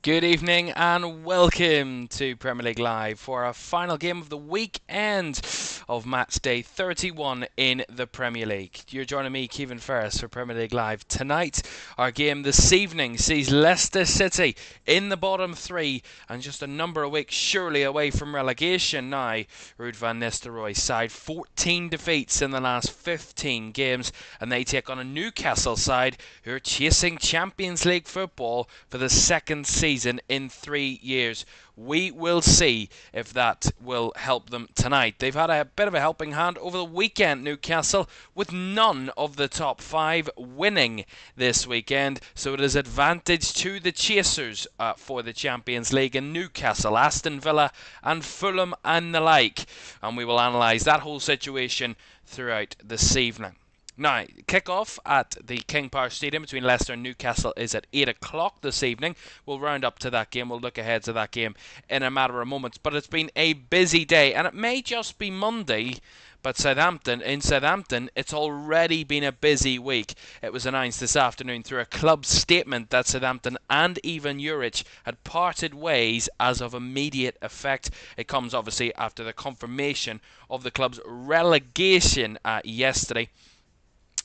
Good evening and welcome to Premier League Live for our final game of the weekend of Matchday 31 in the Premier League. You're joining me, Kevin Ferris, for Premier League Live. Tonight, our game this evening sees Leicester City in the bottom three and just a number of weeks surely away from relegation now. Ruud van Nistelrooy's side 14 defeats in the last 15 games, and they take on a Newcastle side who are chasing Champions League football for the second season in 3 years. We will see if that will help them tonight. They've had a bit of a helping hand over the weekend, Newcastle, with none of the top five winning this weekend. So it is advantage to the chasers for the Champions League in Newcastle, Aston Villa and Fulham and the like. And we will analyse that whole situation throughout this evening. Now, kick-off at the King Power Stadium between Leicester and Newcastle is at 8 o'clock this evening. We'll round up to that game. We'll look ahead to that game in a matter of moments. But it's been a busy day, and it may just be Monday, but in Southampton, it's already been a busy week. It was announced this afternoon through a club statement that Southampton and Ivan Juric had parted ways as of immediate effect. It comes obviously after the confirmation of the club's relegation yesterday.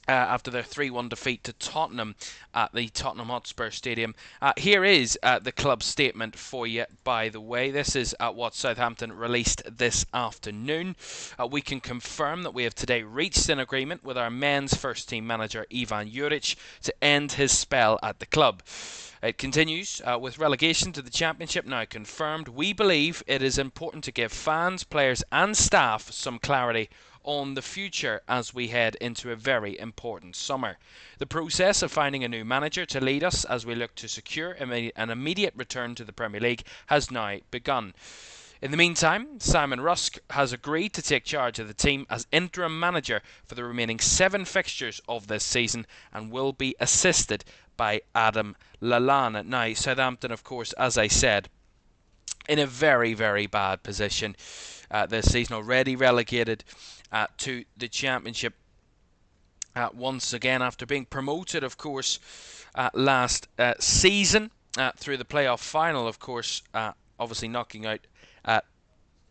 After their 3-1 defeat to Tottenham at the Tottenham Hotspur Stadium. Here is the club statement for you, by the way. This is what Southampton released this afternoon. We can confirm that we have today reached an agreement with our men's first team manager Ivan Juric to end his spell at the club. It continues, with relegation to the Championship now confirmed, we believe it is important to give fans, players and staff some clarity on the future as we head into a very important summer. The process of finding a new manager to lead us as we look to secure an immediate return to the Premier League has now begun. In the meantime, Simon Rusk has agreed to take charge of the team as interim manager for the remaining 7 fixtures of this season and will be assisted by Adam Lallana. Now, Southampton, of course, as I said, in a very, very bad position this season, already relegated to the Championship once again after being promoted, of course, last season through the playoff final, of course, obviously knocking out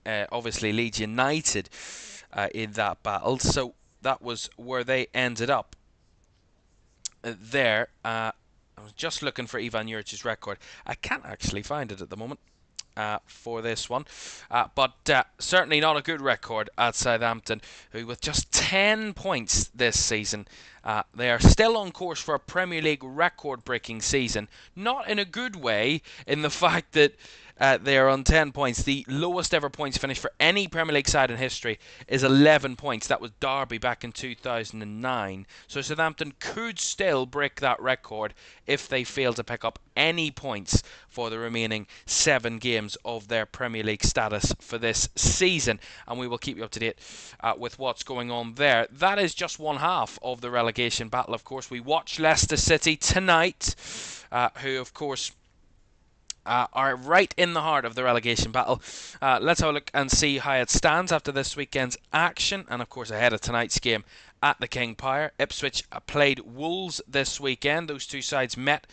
obviously Leeds United in that battle. So that was where they ended up there. I was just looking for Ivan Juric's record. I can't actually find it at the moment. For this one, but certainly not a good record at Southampton, who with just 10 points this season, they are still on course for a Premier League record-breaking season. Not in a good way, in the fact that they are on 10 points. The lowest ever points finish for any Premier League side in history is 11 points. That was Derby back in 2009. So Southampton could still break that record if they fail to pick up any points for the remaining 7 games of their Premier League status for this season. And we will keep you up to date with what's going on there. That is just one half of the relegation battle, of course. We watch Leicester City tonight, who, of course, are right in the heart of the relegation battle. Let's have a look and see how it stands after this weekend's action, and of course ahead of tonight's game at the King Power. Ipswich played Wolves this weekend. Those two sides met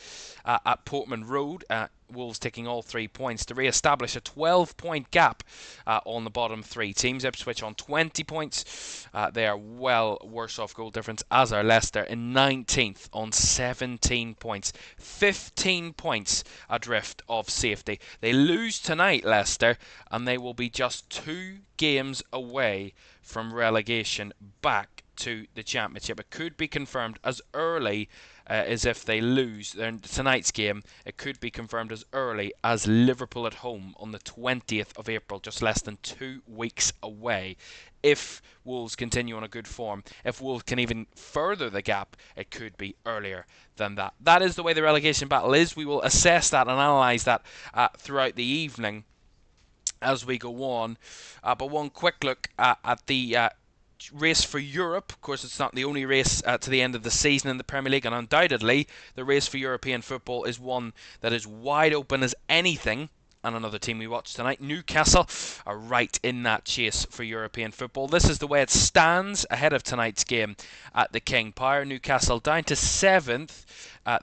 at Portman Road. Wolves taking all 3 points to re-establish a 12-point gap on the bottom 3 teams. Ipswich on 20 points. They are well worse off goal difference, as are Leicester in 19th on 17 points. 15 points adrift of safety. They lose tonight, Leicester, and they will be just 2 games away from relegation back to the Championship. It could be confirmed as early as if they lose tonight's game. It could be confirmed as early as Liverpool at home on the 20th of April, just less than 2 weeks away. If Wolves continue on a good form, if Wolves can even further the gap, it could be earlier than that. That is the way the relegation battle is. We will assess that and analyse that throughout the evening as we go on. But one quick look at the race for Europe. Of course, it's not the only race to the end of the season in the Premier League, and undoubtedly the race for European football is one that is wide open as anything And another team we watch tonight, Newcastle, are right in that chase for European football. This is the way it stands ahead of tonight's game at the King Power. Newcastle down to 7th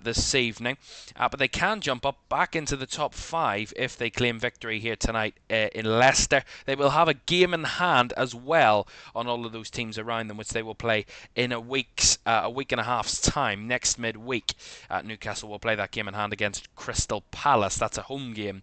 this evening, but they can jump up back into the top 5 if they claim victory here tonight in Leicester. They will have a game in hand as well on all of those teams around them, which they will play in a week and a half's time. Next midweek, Newcastle will play that game in hand against Crystal Palace. That's a home game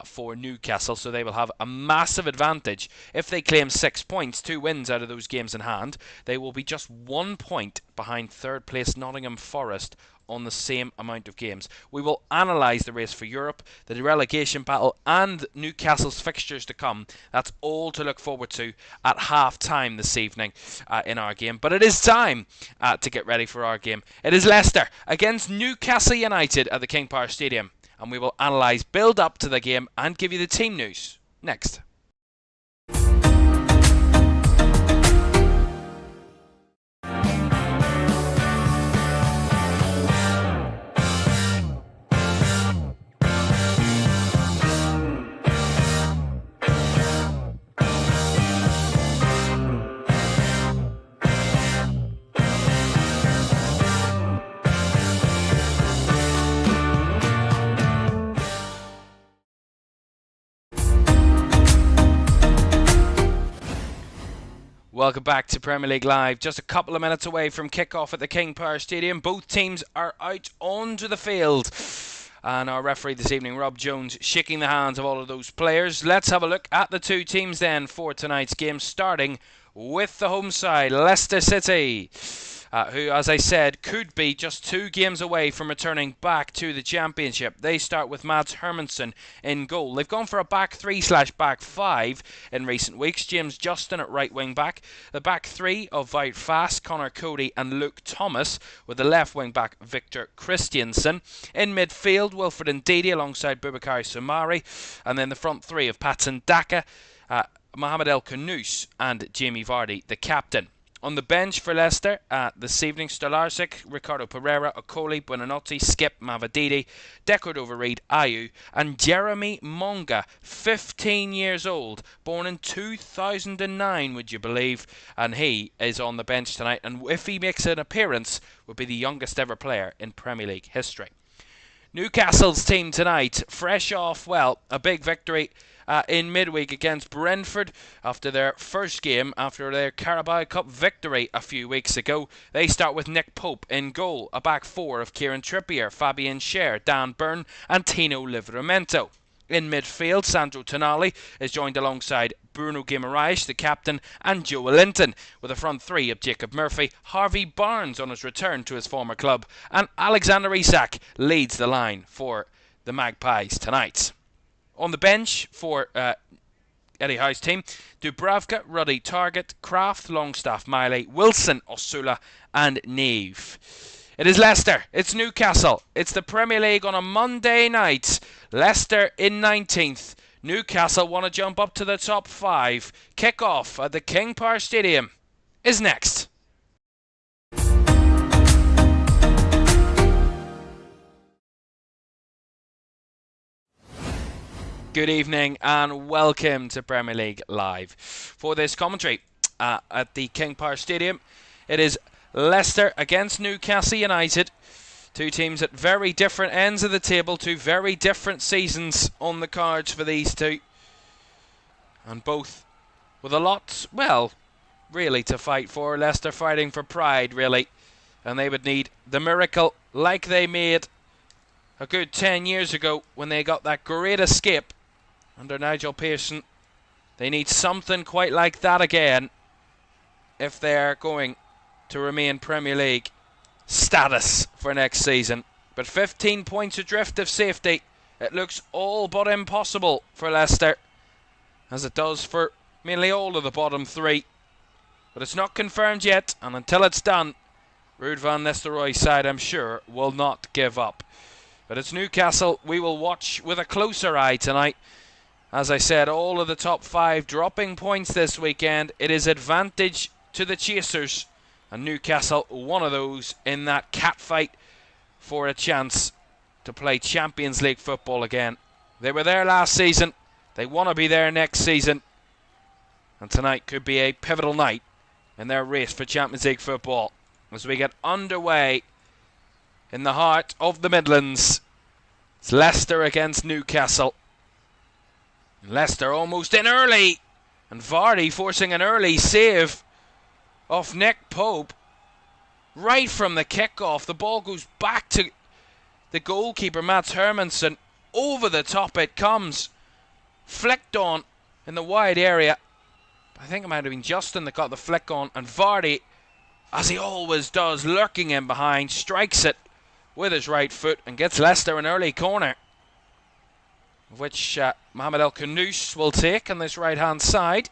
for Newcastle, so they will have a massive advantage. If they claim 6 points, 2 wins out of those games in hand, they will be just 1 point behind third place Nottingham Forest on the same amount of games. We will analyse the race for Europe, the relegation battle, and Newcastle's fixtures to come. That's all to look forward to at half-time this evening in our game. But it is time to get ready for our game. It is Leicester against Newcastle United at the King Power Stadium, and we will analyse build up to the game and give you the team news next. Welcome back to Premier League Live. Just a couple of minutes away from kickoff at the King Power Stadium. Both teams are out onto the field. And our referee this evening, Rob Jones, shaking the hands of all of those players. Let's have a look at the two teams then for tonight's game, starting with the home side, Leicester City, who, as I said, could be just 2 games away from returning back to the Championship. They start with Mads Hermansen in goal. They've gone for a back 3/back 5 in recent weeks. James Justin at right wing back. The back 3 of Wout Faes, Connor Cody and Luke Thomas, with the left wing back Victor Christiansen. In midfield, Wilfred Ndidi alongside Boubakary Soumare. And then the front 3 of Patson Daka, Mohamed El Khanous and Jamie Vardy, the captain. On the bench for Leicester this evening, Stolarczyk, Ricardo Pereira, Okoli, Buonanotte, Skip, Mavididi, Decordova-Reid, Ayew, and Jeremy Monga, 15 years old, born in 2009, would you believe? And he is on the bench tonight, and if he makes an appearance, will be the youngest ever player in Premier League history. Newcastle's team tonight, fresh off, well, a big victory in midweek against Brentford after their first game after their Carabao Cup victory a few weeks ago. They start with Nick Pope in goal, a back 4 of Kieran Trippier, Fabian Schär, Dan Burn and Tino Livramento. In midfield, Sandro Tonali is joined alongside Bruno Guimaraes, the captain, and Joe Linton, with a front 3 of Jacob Murphy, Harvey Barnes on his return to his former club, and Alexander Isak leads the line for the Magpies tonight. On the bench for Eddie Howe's team, Dubravka, Ruddy Target, Kraft, Longstaff, Miley, Wilson, Osula and Neve. It is Leicester, it's Newcastle, it's the Premier League on a Monday night. Leicester in 19th, Newcastle want to jump up to the top 5. Kick-off at the King Power Stadium is next. Good evening and welcome to Premier League Live. For this commentary at the King Power Stadium, it is Leicester against Newcastle United. 2 teams at very different ends of the table, 2 very different seasons on the cards for these 2. And both with a lot, well, really to fight for. Leicester fighting for pride, really. And they would need the miracle like they made a good 10 years ago when they got that great escape under Nigel Pearson. They need something quite like that again if they're going to remain Premier League status for next season. But 15 points adrift of safety, it looks all but impossible for Leicester, as it does for mainly all of the bottom 3. But it's not confirmed yet, and until it's done, Ruud van Nistelrooy's side, I'm sure, will not give up. But it's Newcastle we will watch with a closer eye tonight. As I said, all of the top 5 dropping points this weekend. It is advantage to the chasers, and Newcastle one of those in that catfight for a chance to play Champions League football again. They were there last season. They want to be there next season. And tonight could be a pivotal night in their race for Champions League football as we get underway in the heart of the Midlands. It's Leicester against Newcastle. Leicester almost in early, and Vardy forcing an early save off Nick Pope. Right from the kickoff, the ball goes back to the goalkeeper, Mats Hermansson. Over the top it comes, flicked on in the wide area. I think it might have been Justin that got the flick on, and Vardy, as he always does, lurking in behind, strikes it with his right foot and gets Leicester an early corner, which Mohamed El Khanous will take on this right hand side.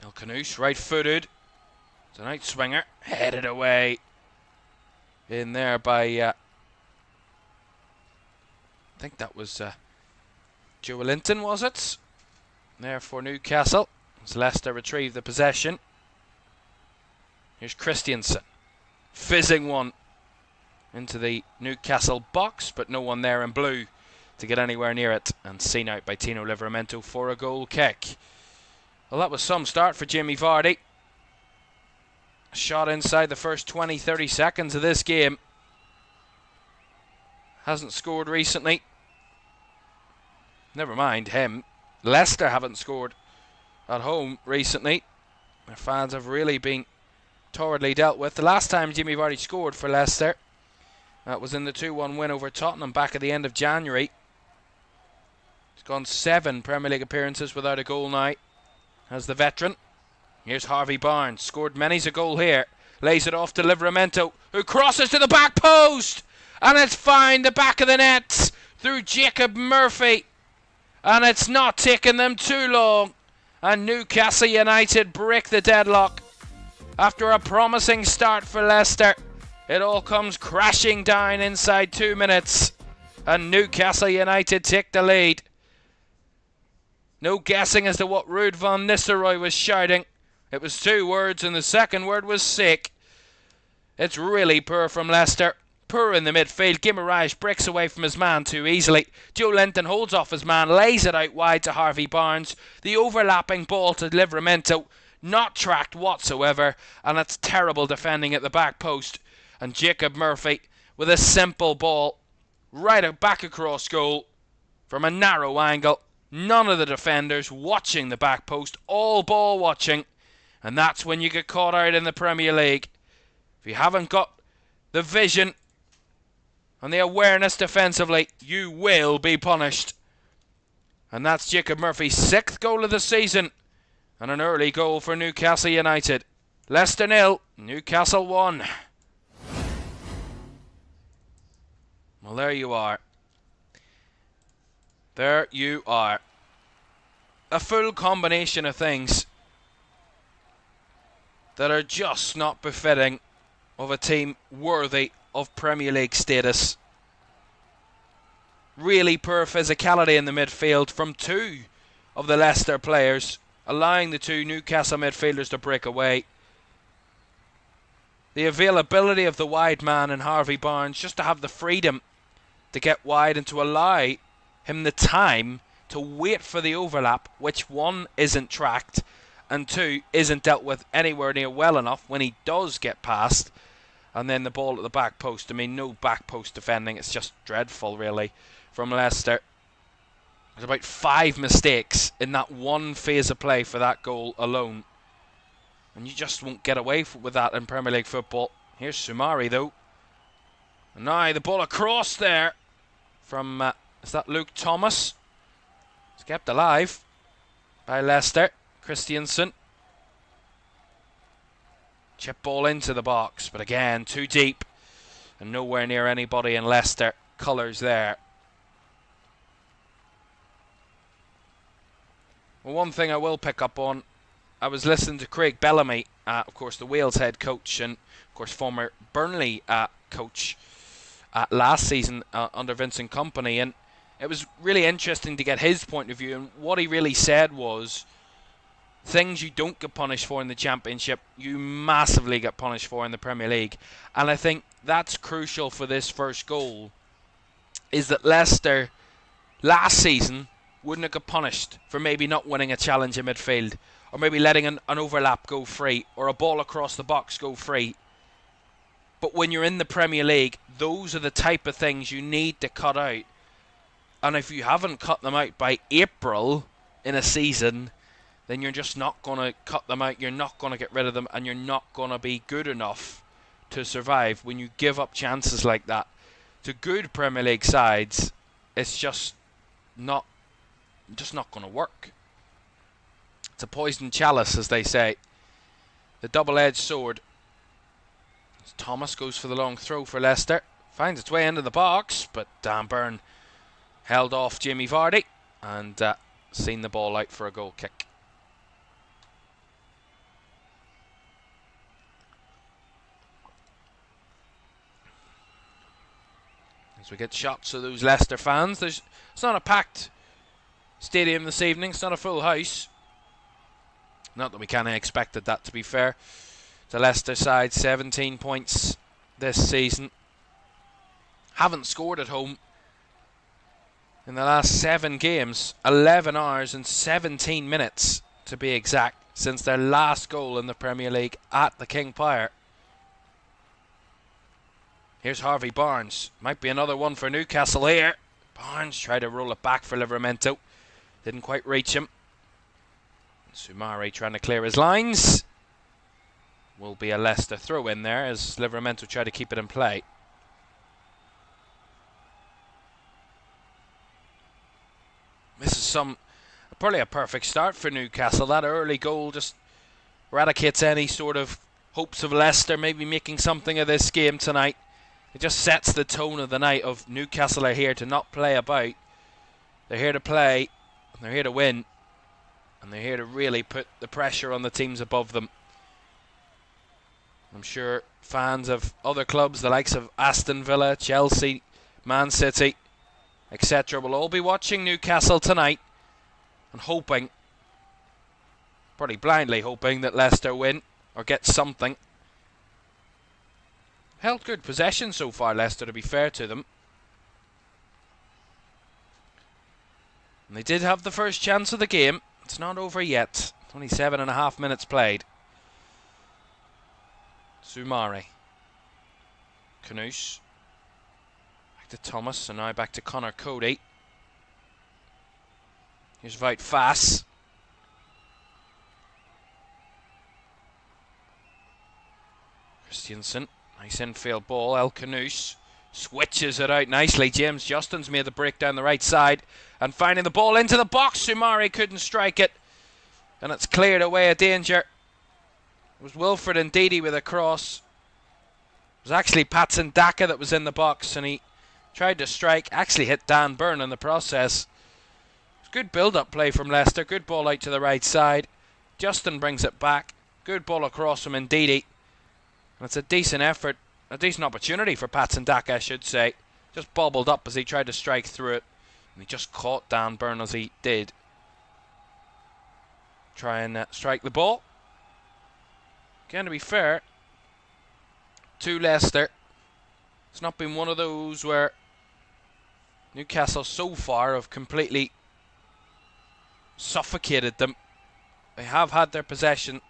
El Khanous, right footed, it's a night swinger, headed away in there by I think that was Joe Linton, was it? There for Newcastle as Leicester retrieve the possession. Here's Christiansen, fizzing one into the Newcastle box, but no one there in blue to get anywhere near it, and seen out by Tino Livramento for a goal kick. Well, that was some start for Jimmy Vardy. A shot inside the first 20-30 seconds of this game. Hasn't scored recently. Never mind him. Leicester haven't scored at home recently. Their fans have really been torridly dealt with. The last time Jimmy Vardy scored for Leicester, that was in the 2-1 win over Tottenham back at the end of January. He's gone 7 Premier League appearances without a goal now as the veteran. Here's Harvey Barnes, scored many's a goal here. Lays it off to Livramento, who crosses to the back post, and it's found the back of the net through Jacob Murphy, and it's not taken them too long, and Newcastle United break the deadlock. After a promising start for Leicester, it all comes crashing down inside 2 minutes, and Newcastle United take the lead. No guessing as to what Ruud van Nistelrooy was shouting. It was 2 words, and the second word was sick. It's really poor from Leicester. Poor in the midfield. Guimaraes breaks away from his man too easily. Joe Linton holds off his man, lays it out wide to Harvey Barnes. The overlapping ball to Livramento, not tracked whatsoever, and it's terrible defending at the back post. And Jacob Murphy with a simple ball right back across goal from a narrow angle. None of the defenders watching the back post, all ball watching. And that's when you get caught out in the Premier League. If you haven't got the vision and the awareness defensively, you will be punished. And that's Jacob Murphy's 6th goal of the season, and an early goal for Newcastle United. Leicester 0, Newcastle 1. Well, there you are. There you are. A full combination of things that are just not befitting of a team worthy of Premier League status. Really poor physicality in the midfield from 2 of the Leicester players, allowing the 2 Newcastle midfielders to break away. The availability of the wide man in Harvey Barnes, just to have the freedom to get wide and to allow him the time to wait for the overlap, which 1 isn't tracked and 2 isn't dealt with anywhere near well enough when he does get past. And then the ball at the back post. I mean, no back post defending. It's just dreadful, really, from Leicester. There's about 5 mistakes in that one phase of play for that goal alone. And you just won't get away with that in Premier League football. Here's Soumare, though. And now the ball across there from, is that Luke Thomas? It's kept alive by Leicester. Christiansen. Chip ball into the box, but again, too deep. And nowhere near anybody in Leicester colours there. Well, one thing I will pick up on, I was listening to Craig Bellamy, of course the Wales head coach, and of course former Burnley coach last season under Vincent Kompany, and it was really interesting to get his point of view. And what he really said was Things you don't get punished for in the Championship, you massively get punished for in the Premier League. And I think that's crucial for this first goal, is that Leicester last season wouldn't have got punished for maybe not winning a challenge in midfield, or maybe letting an overlap go free, or a ball across the box go free. But when you're in the Premier League, those are the type of things you need to cut out. And if you haven't cut them out by April in a season, then you're just not going to cut them out, you're not going to get rid of them, and you're not going to be good enough to survive when you give up chances like that. To good Premier League sides, it's just not going to work. It's a poisoned chalice, as they say. The double-edged sword. As Thomas goes for the long throw for Leicester. Finds its way into the box, but Dan Burn held off Jamie Vardy and seen the ball out for a goal kick. As we get shots of those Leicester fans, it's not a packed stadium this evening, it's not a full house. Not that we kind of expected that, to be fair. The Leicester side, 17 points this season. Haven't scored at home in the last 7 games. 11 hours and 17 minutes, to be exact, since their last goal in the Premier League at the King Power. Here's Harvey Barnes. Might be another one for Newcastle here. Barnes tried to roll it back for Livramento. Didn't quite reach him. Soumare trying to clear his lines. Will be a Leicester throw in there as Livramento tried to keep it in play. This is probably a perfect start for Newcastle. That early goal just eradicates any sort of hopes of Leicester maybe making something of this game tonight. It just sets the tone of the night of Newcastle are here to not play about. They're here to play, and they're here to win, and they're here to really put the pressure on the teams above them. I'm sure fans of other clubs, the likes of Aston Villa, Chelsea, Man City, etc., will all be watching Newcastle tonight and hoping, probably blindly hoping, that Leicester win or get something. Held good possession so far, Leicester, to be fair to them. And they did have the first chance of the game. It's not over yet. 27.5 minutes played. Soumare. Canoes. Back to Thomas, and now back to Connor Cody. Here's Wout Faes. Christiansen. Nice infield ball. El Canoes switches it out nicely. James Justin's made the break down the right side and finding the ball into the box. Soumare couldn't strike it, and it's cleared away a danger. It was Wilfred Ndidi with a cross. It was actually Patson Daka that was in the box, and he tried to strike. Actually hit Dan Burn in the process. It was good build-up play from Leicester. Good ball out to the right side. Justin brings it back. Good ball across from Ndidi. And it's a decent effort, a decent opportunity for Patson Daka, I should say. Just bobbled up as he tried to strike through it. And he just caught Dan Burn as he did. Try and strike the ball. Again, to be fair to Leicester, it's not been one of those where Newcastle so far have completely suffocated them. They have had their possession.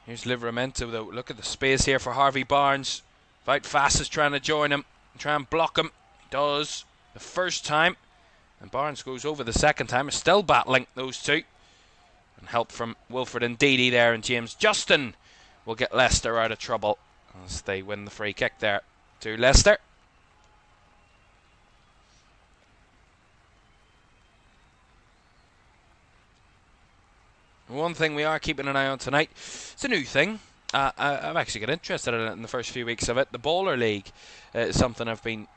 Here's Livramento though. Look at the space here for Harvey Barnes. Wout Faes is trying to join him, try and block him. He does the first time, and Barnes goes over the second time. Is still battling those two, and help from Wilfred Ndidi there, and James Justin will get Leicester out of trouble as they win the free kick there to Leicester. One thing we are keeping an eye on tonight, it's a new thing. I've actually got interested in it in the first few weeks of it. The Baller League is something I've been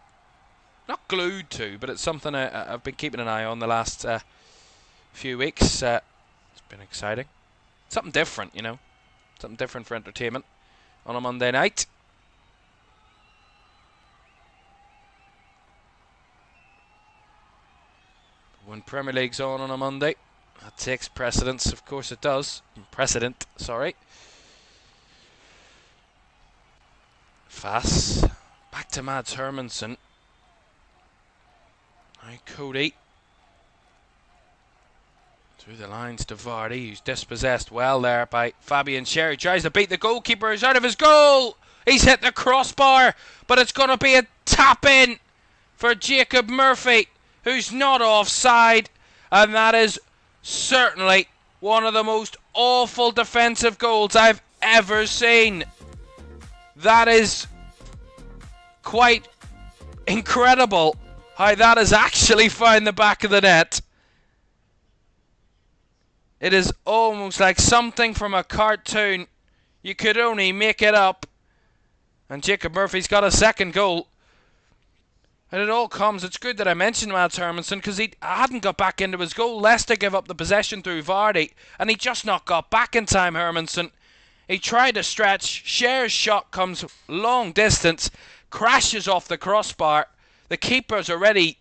not glued to, but it's something I've been keeping an eye on the last few weeks. It's been exciting. Something different, you know. Something different for entertainment on a Monday night. when Premier League's on a Monday. That takes precedence, of course it does. Precedent, sorry. Fass. Back to Mads Hermansen. Now Cody. Through the lines to Vardy, who's dispossessed well there by Fabian Schär. He tries to beat the goalkeeper. He's out of his goal. He's hit the crossbar, but it's going to be a tap-in for Jacob Murphy, who's not offside. And that is certainly one of the most awful defensive goals I've ever seen. That is quite incredible how that has actually found the back of the net. It is almost like something from a cartoon. You could only make it up. And Jacob Murphy's got a second goal. And it all comes, it's good that I mentioned Mads Hermansen, because he hadn't got back into his goal. Leicester gave up the possession through Vardy, and he just not got back in time, Hermansen. He tried to stretch. Scher's shot comes long distance, crashes off the crossbar. The keeper's already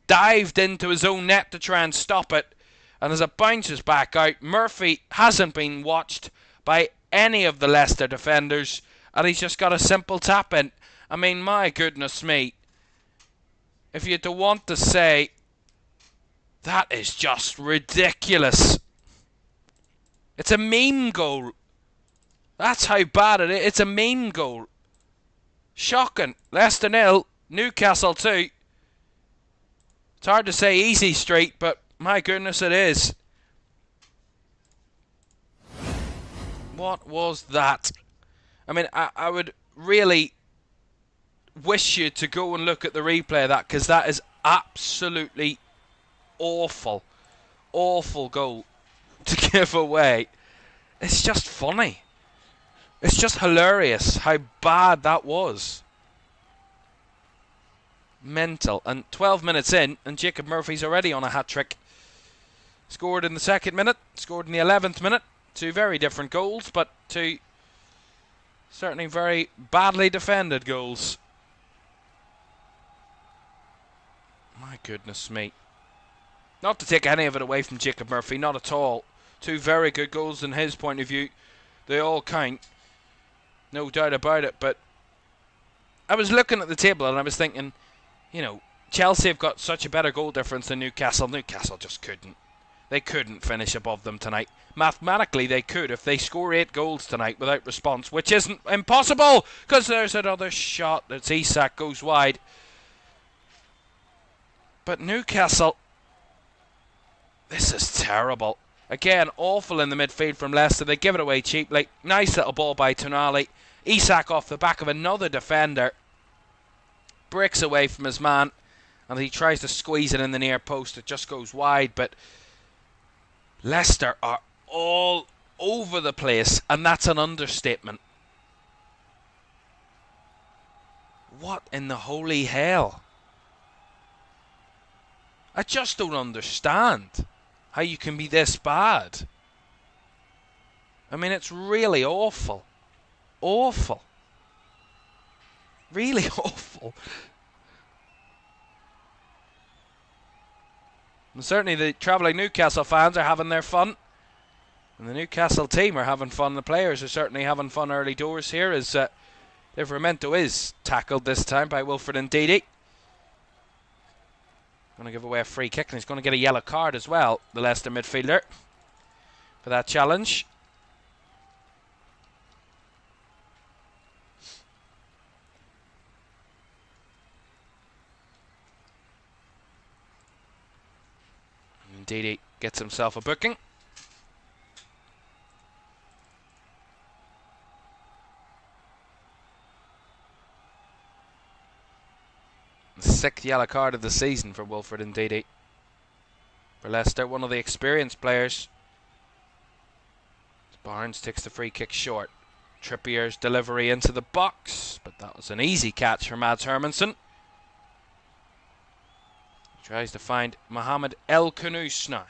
dived into his own net to try and stop it. And as it bounces back out, Murphy hasn't been watched by any of the Leicester defenders, and he's just got a simple tap in. I mean, my goodness me. If you had to want to say, that is just ridiculous. It's a meme goal. That's how bad it is. It's a meme goal. Shocking. Leicester 0, Newcastle 2. It's hard to say easy street, but my goodness it is. What was that? I mean, I would really wish you to go and look at the replay of that, because that is absolutely awful. Awful goal to give away. It's just funny. It's just hilarious how bad that was. Mental. And 12 minutes in, and Jacob Murphy's already on a hat-trick. Scored in the 2nd minute, scored in the 11th minute. Two very different goals, but two certainly very badly defended goals. My goodness me. Not to take any of it away from Jacob Murphy, not at all. Two very good goals in his point of view. They all count. No doubt about it, but I was looking at the table and I was thinking, you know, Chelsea have got such a better goal difference than Newcastle. Newcastle just couldn't. They couldn't finish above them tonight. Mathematically, they could if they score 8 goals tonight without response, which isn't impossible, because there's another shot that's Isak, goes wide. But Newcastle, this is terrible. Again, awful in the midfield from Leicester. They give it away cheaply. Nice little ball by Tonali. Isak off the back of another defender. Breaks away from his man. And he tries to squeeze it in the near post. It just goes wide. But Leicester are all over the place. And that's an understatement. What in the holy hell? I just don't understand how you can be this bad. I mean, it's really awful. Awful. Really awful. And certainly the travelling Newcastle fans are having their fun. And the Newcastle team are having fun. The players are certainly having fun early doors here as Livramento is tackled this time by Wilfred Ndidi. Going to give away a free kick, and he's going to get a yellow card as well, the Leicester midfielder, for that challenge. Ndidi gets himself a booking. The 6th yellow card of the season for Wilfred Ndidi. For Leicester, one of the experienced players. Barnes takes the free kick short. Trippier's delivery into the box, but that was an easy catch for Mads Hermansen. He tries to find Mohamed El Khanous now.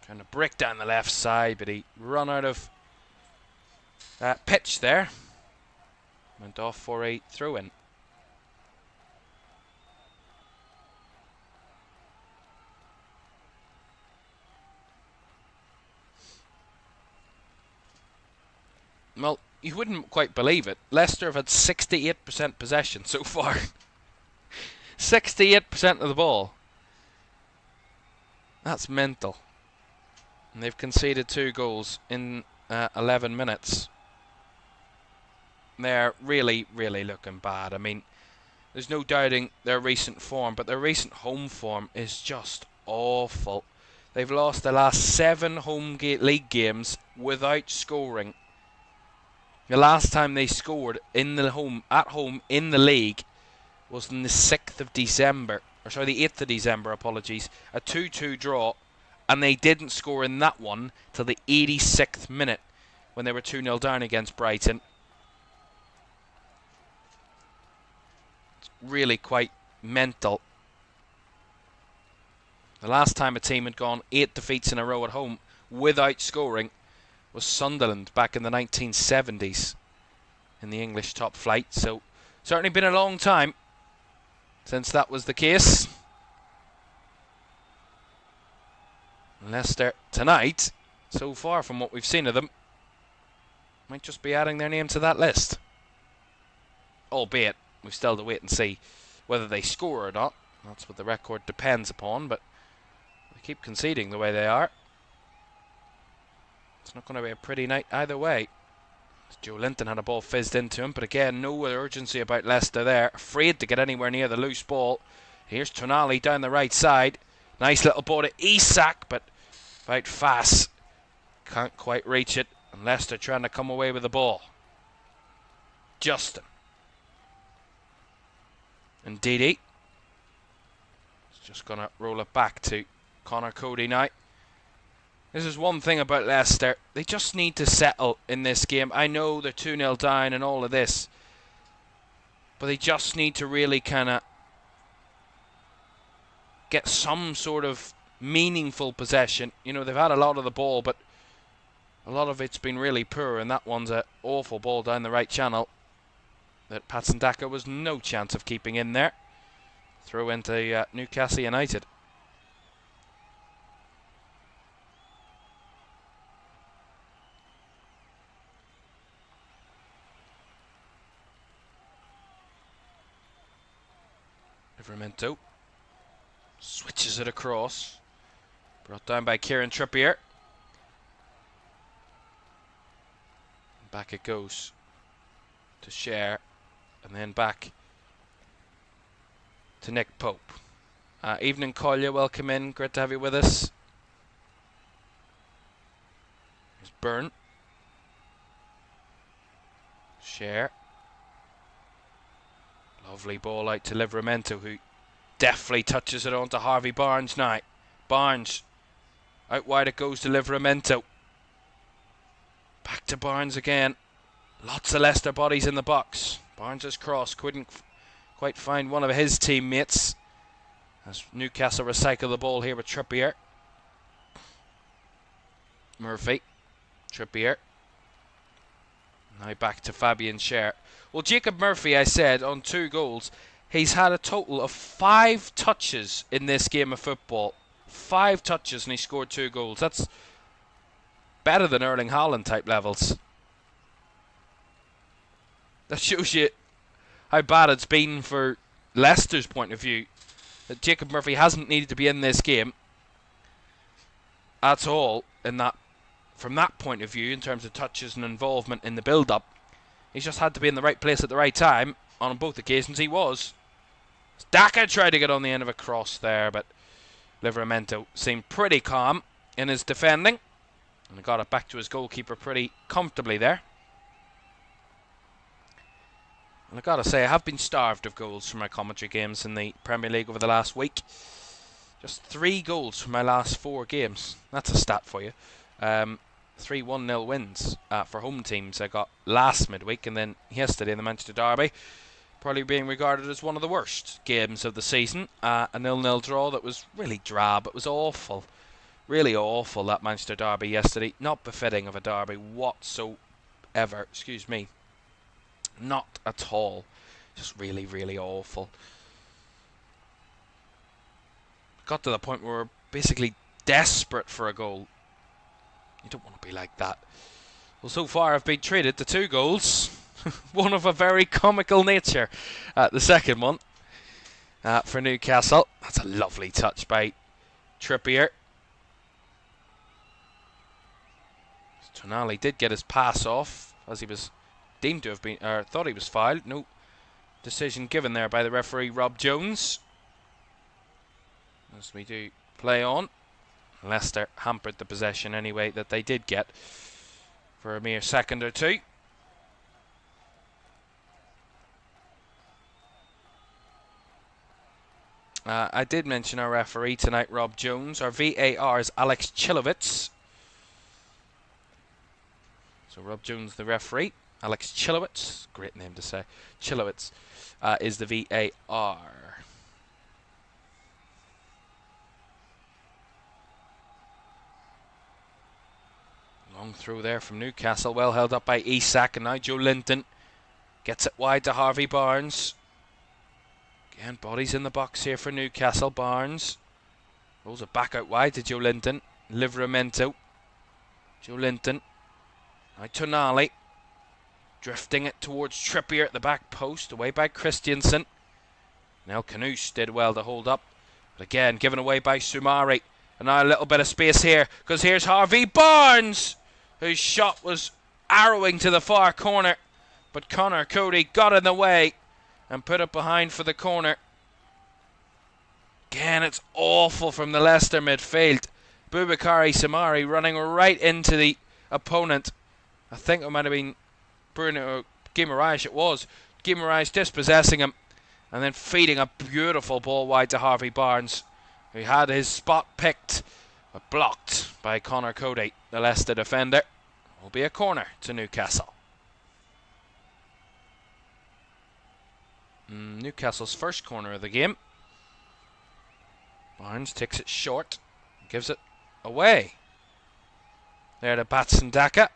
Trying to break down the left side, but he run out of pitch there. Went off for a throw-in. Well, you wouldn't quite believe it. Leicester have had 68% possession so far. 68% of the ball. That's mental. And they've conceded 2 goals in 11 minutes. They're really, really looking bad. I mean, there's no doubting their recent form, but their recent home form is just awful. They've lost the last 7 home league games without scoring. The last time they scored at home in the league was on the 6th of December. Or sorry, the 8th of December, apologies. A 2-2 draw, and they didn't score in that one till the 86th minute when they were 2-0 down against Brighton. It's really quite mental. The last time a team had gone 8 defeats in a row at home without scoring was Sunderland back in the 1970s in the English top flight. So, certainly been a long time since that was the case. Leicester tonight, so far from what we've seen of them, might just be adding their name to that list. Albeit, we've still to wait and see whether they score or not. That's what the record depends upon, but they keep conceding the way they are. It's not going to be a pretty night either way. Joe Linton had a ball fizzed into him, but again, no urgency about Leicester there. Afraid to get anywhere near the loose ball. Here's Tonali down the right side. Nice little ball to Isak, but Wout Faes can't quite reach it. And Leicester trying to come away with the ball. Justin. And Didi. He's just going to roll it back to Connor Cody now. This is one thing about Leicester. They just need to settle in this game. I know they're 2-0 down and all of this, but they just need to really kind of get some sort of meaningful possession. You know, they've had a lot of the ball, but a lot of it's been really poor, and that one's an awful ball down the right channel that Patson Daka was no chance of keeping in there. Throw into Newcastle United. Livramento switches it across. Brought down by Kieran Trippier. Back it goes to Cher, and then back to Nick Pope. Evening, Collier. Welcome in. Great to have you with us. Here's Byrne. Cher. Lovely ball out to Livramento, who deftly touches it onto Harvey Barnes now. Barnes. Out wide it goes to Livramento. Back to Barnes again. Lots of Leicester bodies in the box. Barnes' cross couldn't quite find one of his teammates. As Newcastle recycle the ball here with Trippier. Murphy. Trippier. Now back to Fabian Schär. Well, Jacob Murphy, I said, on 2 goals, he's had a total of 5 touches in this game of football. 5 touches and he scored 2 goals. That's better than Erling Haaland type levels. That shows you how bad it's been for Leicester's point of view. That Jacob Murphy hasn't needed to be in this game at all from that point of view in terms of touches and involvement in the build-up. He's just had to be in the right place at the right time. On both occasions he was. Daka tried to get on the end of a cross there, but Livramento seemed pretty calm in his defending. And got it back to his goalkeeper pretty comfortably there. And I've got to say, I have been starved of goals from my commentary games in the Premier League over the last week. Just 3 goals from my last 4 games. That's a stat for you. 3 1-0 wins for home teams I got last midweek, and then yesterday in the Manchester Derby, probably being regarded as one of the worst games of the season. A 0-0 draw that was really drab. It was awful. Really awful, that Manchester Derby yesterday. Not befitting of a derby whatsoever. Excuse me. Not at all. Just really, really awful. Got to the point where we're basically desperate for a goal. You don't want to be like that. Well, so far I've been treated to 2 goals. One of a very comical nature. The second one for Newcastle. That's a lovely touch by Trippier. Tonali did get his pass off as he was deemed to have been, or thought he was fouled. No decision given there by the referee, Rob Jones. As we do play on. Leicester hampered the possession anyway that they did get for a mere second or two. I did mention our referee tonight, Rob Jones. Our VAR is Alex Chilowitz. So Rob Jones, the referee. Alex Chilowitz, great name to say. Chilowitz is the VAR. Long throw there from Newcastle, well held up by Isak, and now Joe Linton gets it wide to Harvey Barnes. Again, bodies in the box here for Newcastle. Barnes rolls it back out wide to Joe Linton. Livramento. Joe Linton. Now Tonali. Drifting it towards Trippier at the back post, away by Christiansen. Now Canouche did well to hold up, but again given away by Soumare. And now a little bit of space here, because here's Harvey Barnes, whose shot was arrowing to the far corner, but Connor Cody got in the way and put it behind for the corner. Again, it's awful from the Leicester midfield. Boubakary Soumare running right into the opponent. I think it might have been Bruno Guimaraes. It was Guimaraes dispossessing him and then feeding a beautiful ball wide to Harvey Barnes, who had his spot picked but blocked by Connor Cody, the Leicester defender. Will be a corner to Newcastle. Newcastle's first corner of the game. Barnes takes it short, gives it away. There to Patson Daka.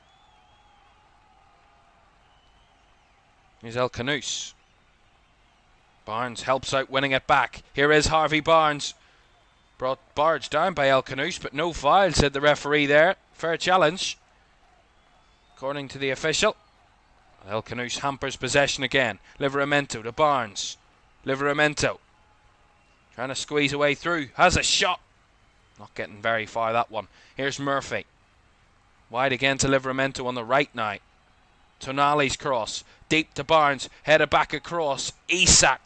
Here's El Canous. Barnes helps out winning it back. Here is Harvey Barnes. Brought barged down by El Canous, but no foul, said the referee there. Fair challenge, according to the official. El Canous hampers possession again. Livramento to Barnes. Livramento trying to squeeze away through. Has a shot. Not getting very far, that one. Here's Murphy. Wide again to Livramento on the right now. Tonali's cross. Deep to Barnes. Headed back across. Isak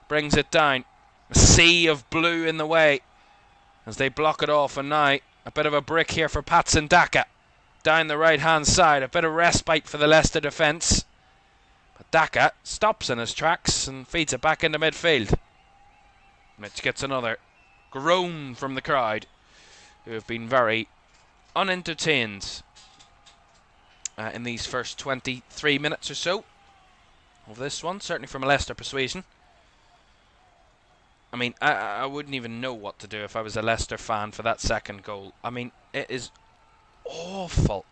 brings it down. A sea of blue in the way as they block it off. And now a bit of a brick here for Patson Daka. Down the right hand side. A bit of respite for the Leicester defence. But Daka stops in his tracks and feeds it back into midfield. Which gets another groan from the crowd, who have been very unentertained in these first 23 minutes or so of this one, certainly from a Leicester persuasion. I mean, I wouldn't even know what to do if I was a Leicester fan for that second goal. I mean, it is awful.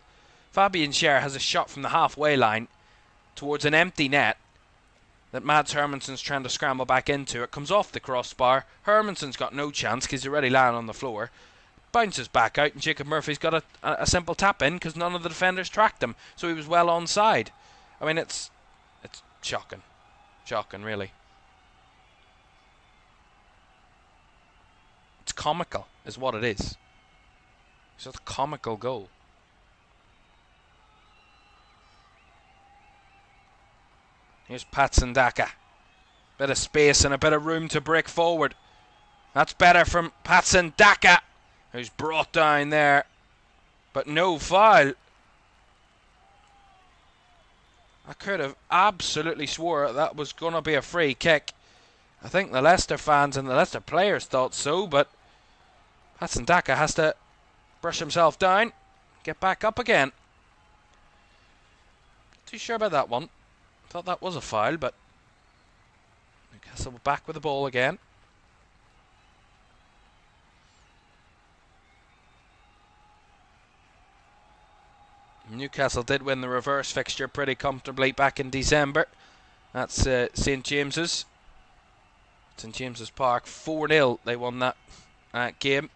Fabian Schär has a shot from the halfway line towards an empty net that Mads Hermansen's trying to scramble back into. It comes off the crossbar. Hermansen's got no chance because he's already lying on the floor. Bounces back out, and Jacob Murphy's got a simple tap in because none of the defenders tracked him, so he was well onside. I mean, it's shocking. Shocking, really. It's comical, is what it is. It's just a comical goal. Here's Patson Daka. Bit of space and a bit of room to break forward. That's better from Patson Daka, who's brought down there, but no foul. I could have absolutely swore that was going to be a free kick. I think the Leicester fans and the Leicester players thought so, but Patson Daka has to brush himself down, get back up again. Too sure about that one. Thought that was a foul, but Newcastle back with the ball again. Newcastle did win the reverse fixture pretty comfortably back in December. That's St James's. St James's Park. 4-0 they won that game.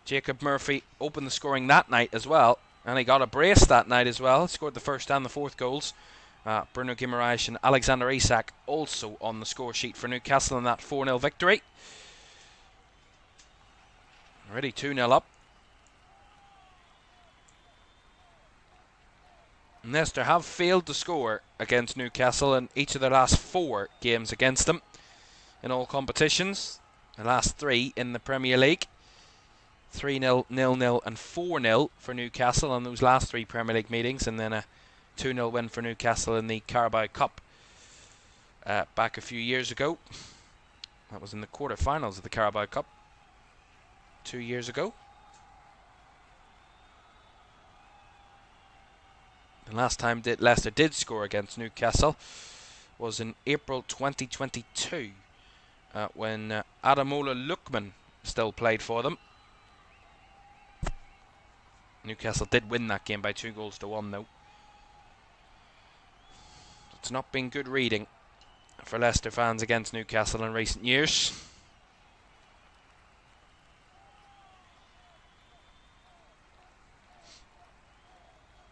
Jacob Murphy opened the scoring that night as well. And he got a brace that night as well. Scored the first and the fourth goals. Bruno Guimaraes and Alexander Isak also on the score sheet for Newcastle in that 4-0 victory. Already 2-0 up. Leicester have failed to score against Newcastle in each of their last 4 games against them in all competitions. The last 3 in the Premier League. 3-0, 0-0 and 4-0 for Newcastle on those last 3 Premier League meetings, and then a 2-0 win for Newcastle in the Carabao Cup back a few years ago. That was in the quarter-finals of the Carabao Cup 2 years ago. The last time Leicester did score against Newcastle was in April 2022 when Ademola Lookman still played for them. Newcastle did win that game by 2-1 though. It's not been good reading for Leicester fans against Newcastle in recent years.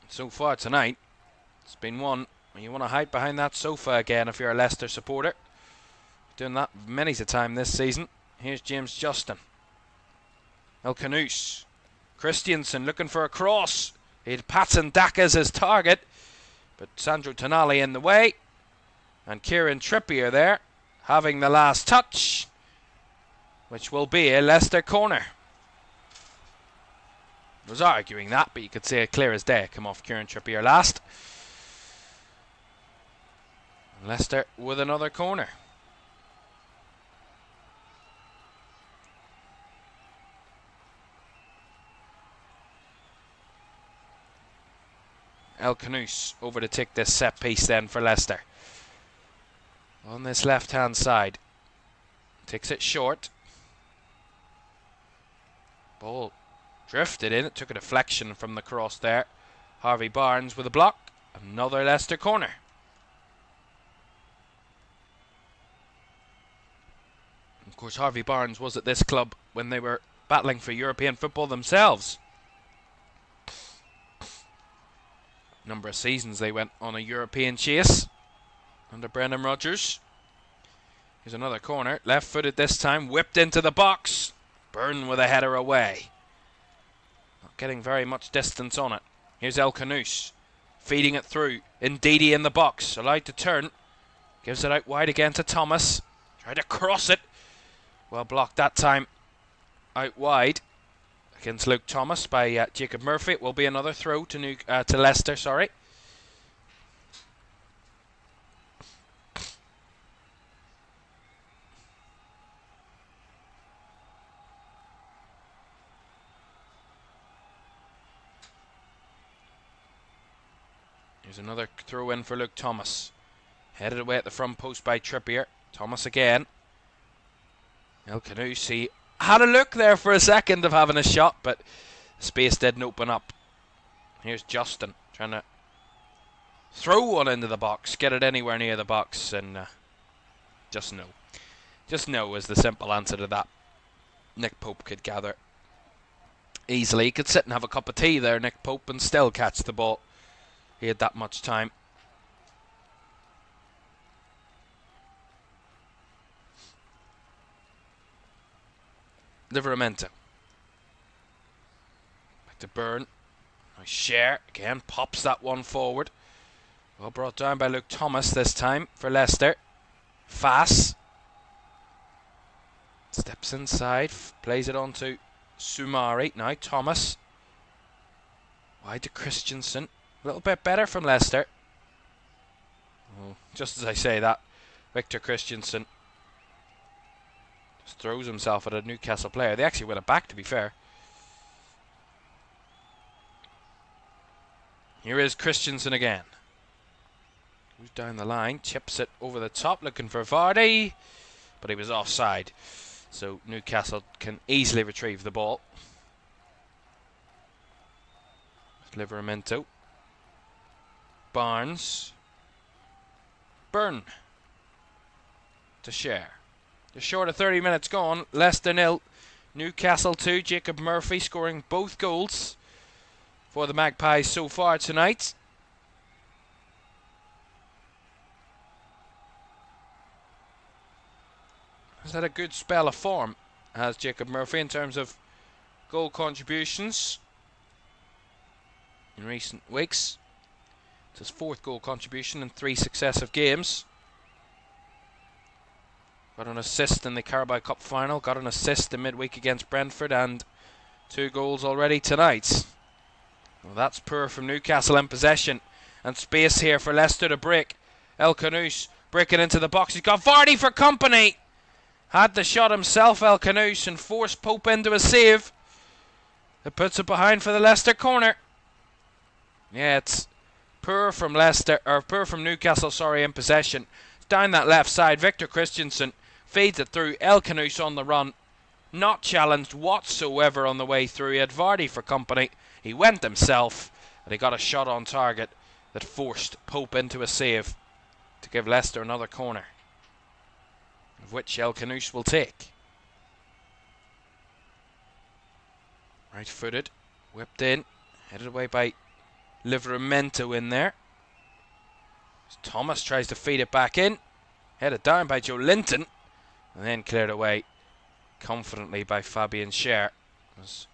So far tonight, it's been one where you want to hide behind that sofa again if you're a Leicester supporter. Doing that many's a time this season. Here's James Justin. El Khanous. Christiansen looking for a cross. He had Patson Daka as his target, but Sandro Tonali in the way. And Kieran Trippier there, having the last touch, which will be a Leicester corner. I was arguing that, but you could see it clear as day come off Kieran Trippier last. Leicester with another corner. El Khanous over to take this set piece then for Leicester. On this left hand side. Takes it short. Ball drifted in. It took a deflection from the cross there. Harvey Barnes with a block. Another Leicester corner. Of course, Harvey Barnes was at this club when they were battling for European football themselves. Number of seasons they went on a European chase under Brendan Rodgers. Here's another corner, left-footed this time, whipped into the box. Byrne with a header away. Not getting very much distance on it. Here's El Khanous, feeding it through. Ndidi in the box, allowed to turn. Gives it out wide again to Thomas. Tried to cross it. Well blocked that time. Out wide. Against Luke Thomas by Jacob Murphy. It will be another throw to Leicester, sorry. Here's another throw in for Luke Thomas. Headed away at the front post by Trippier. Thomas again. El Khanous, he had a look there for a second of having a shot, but space didn't open up. Here's Justin trying to throw one into the box, get it anywhere near the box, and just no. Just no is the simple answer to that. Nick Pope could gather easily. He could sit and have a cup of tea there, Nick Pope, and still catch the ball. He had that much time. Livramento. Back to Byrne. Nice share. Again, pops that one forward. Well brought down by Luke Thomas this time for Leicester. Fass. Steps inside. Plays it on to Soumare. Now Thomas. Wide to Christensen. A little bit better from Leicester. Oh, just as I say that, Victor Christensen just throws himself at a Newcastle player. They actually win it back, to be fair. Here is Christensen again. Goes down the line, chips it over the top, looking for Vardy, but he was offside. So Newcastle can easily retrieve the ball. Livramento. Barnes. Byrne. To share. Just short of 30 minutes gone. Leicester 0. Newcastle 2. Jacob Murphy scoring both goals. for the Magpies so far tonight. Has had a good spell of form, has Jacob Murphy, in terms of goal contributions in recent weeks. It's his 4th goal contribution in 3 successive games. Got an assist in the Carabao Cup final, got an assist in midweek against Brentford, and 2 goals already tonight. Well, that's poor from Newcastle in possession, and space here for Leicester to break. El Khanous breaking into the box. He's got Vardy for company. Had the shot himself, El Khanous, and forced Pope into a save. It puts it behind for the Leicester corner. Yeah, it's poor from Newcastle, sorry, in possession. Down that left side, Victor Christensen feeds it through. El Khanous on the run. Not challenged whatsoever on the way through. He had Vardy for company. He went himself, and he got a shot on target that forced Pope into a save to give Leicester another corner, of which El Khanous will take. Right footed, whipped in, headed away by Livramento in there. Thomas tries to feed it back in, headed down by Joe Linton, and then cleared away confidently by Fabian Schär. As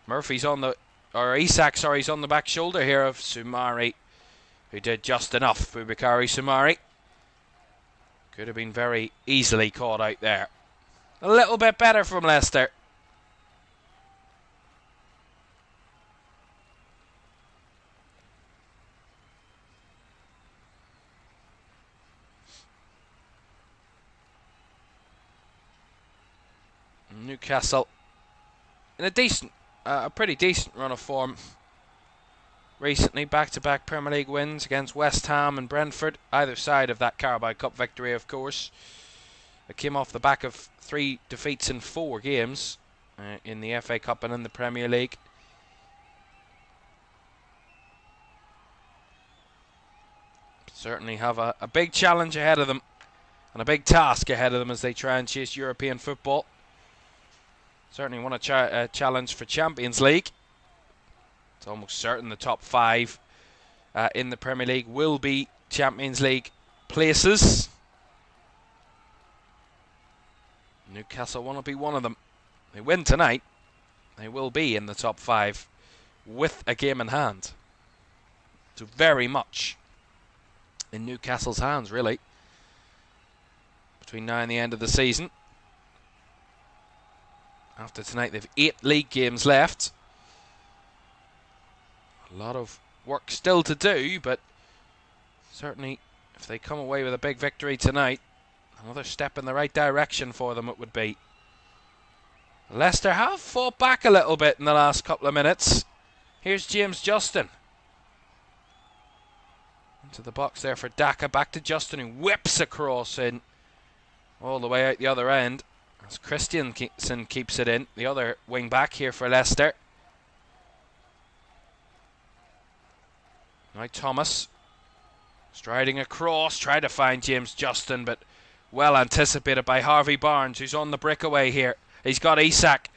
Murphy's on the, or Isak, sorry, he's on the back shoulder here of Soumare, who did just enough. Boubakary Soumare could have been very easily caught out there. A little bit better from Leicester. Newcastle in a pretty decent run of form recently. Back-to-back Premier League wins against West Ham and Brentford, either side of that Carabao Cup victory, of course. It came off the back of 3 defeats in 4 games in the FA Cup and in the Premier League. Certainly have a big challenge ahead of them, and a big task ahead of them as they try and chase European football. Certainly want a challenge for Champions League. It's almost certain the top 5 in the Premier League will be Champions League places. Newcastle want to be one of them. They win tonight, they will be in the top 5 with a game in hand. So very much in Newcastle's hands, really, between now and the end of the season. After tonight, they've 8 league games left. A lot of work still to do, but certainly if they come away with a big victory tonight, another step in the right direction for them it would be. Leicester have fought back a little bit in the last couple of minutes. Here's James Justin. Into the box there for Daka. Back to Justin, who whips across in all the way out the other end. As Christensen keeps it in, the other wing back here for Leicester. Now Thomas striding across, trying to find James Justin, but well anticipated by Harvey Barnes, who's on the breakaway here. He's got Isak,